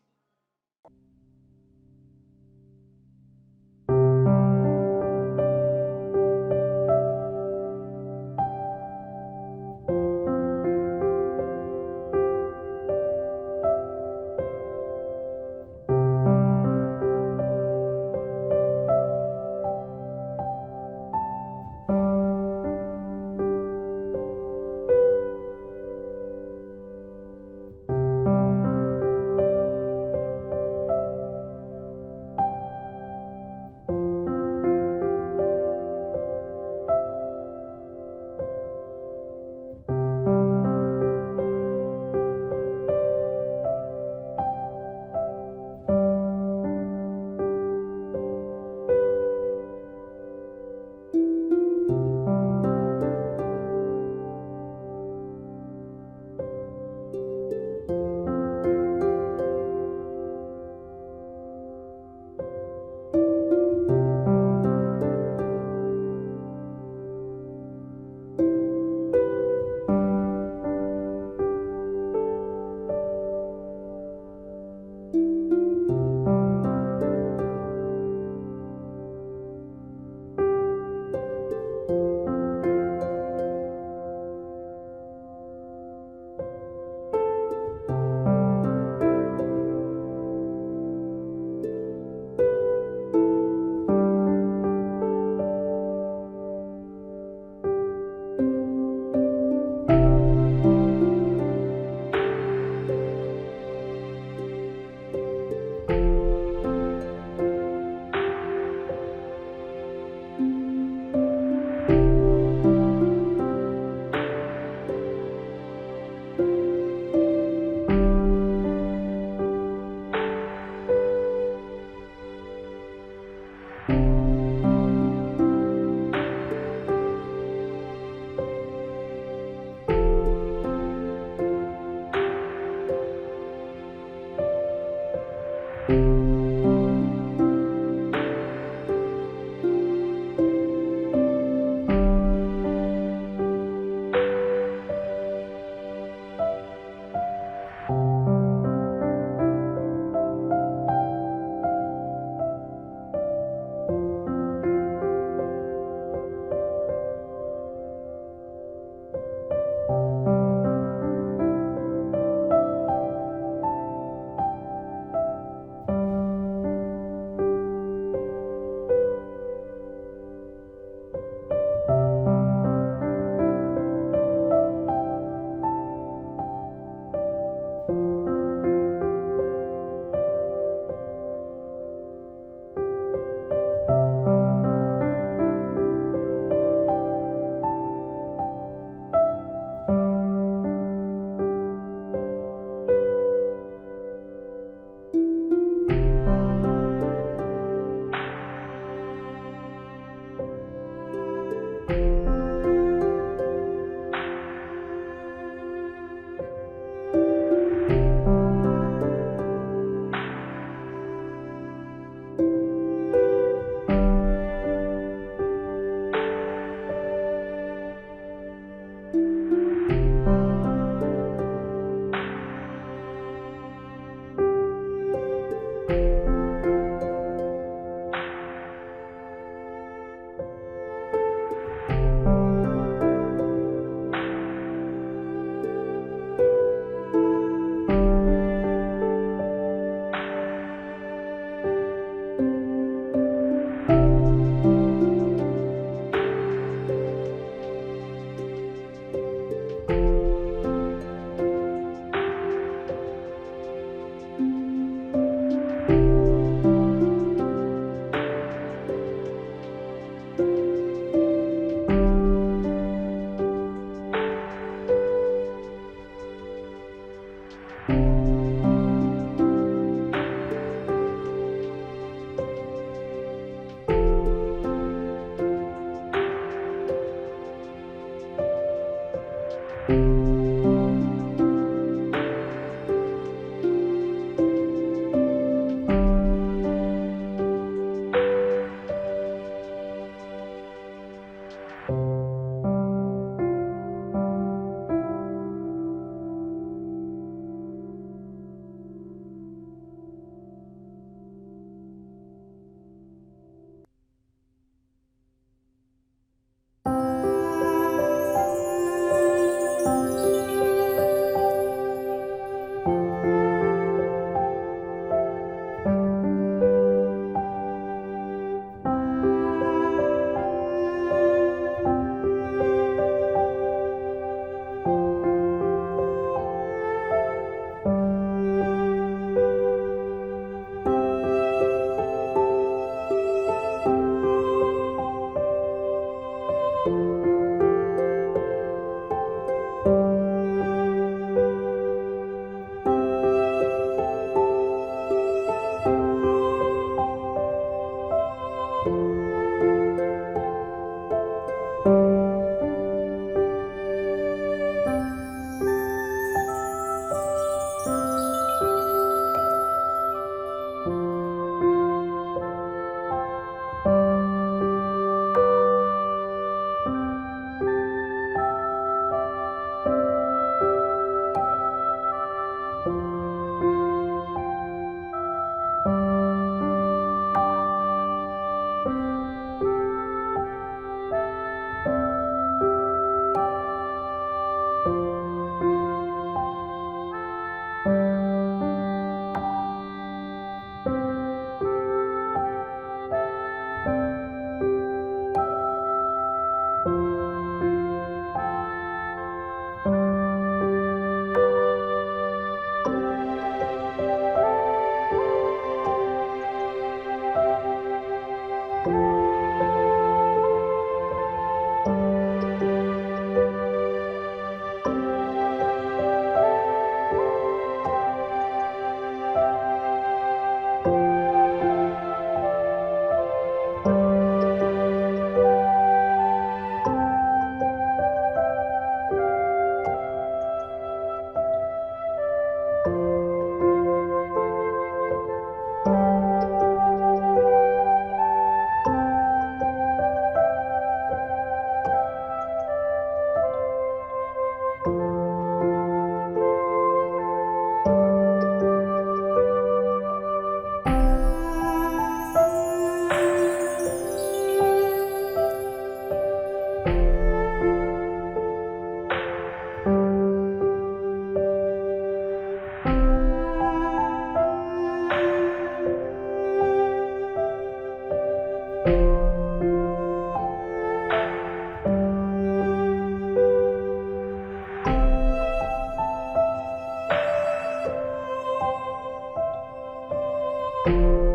Amém.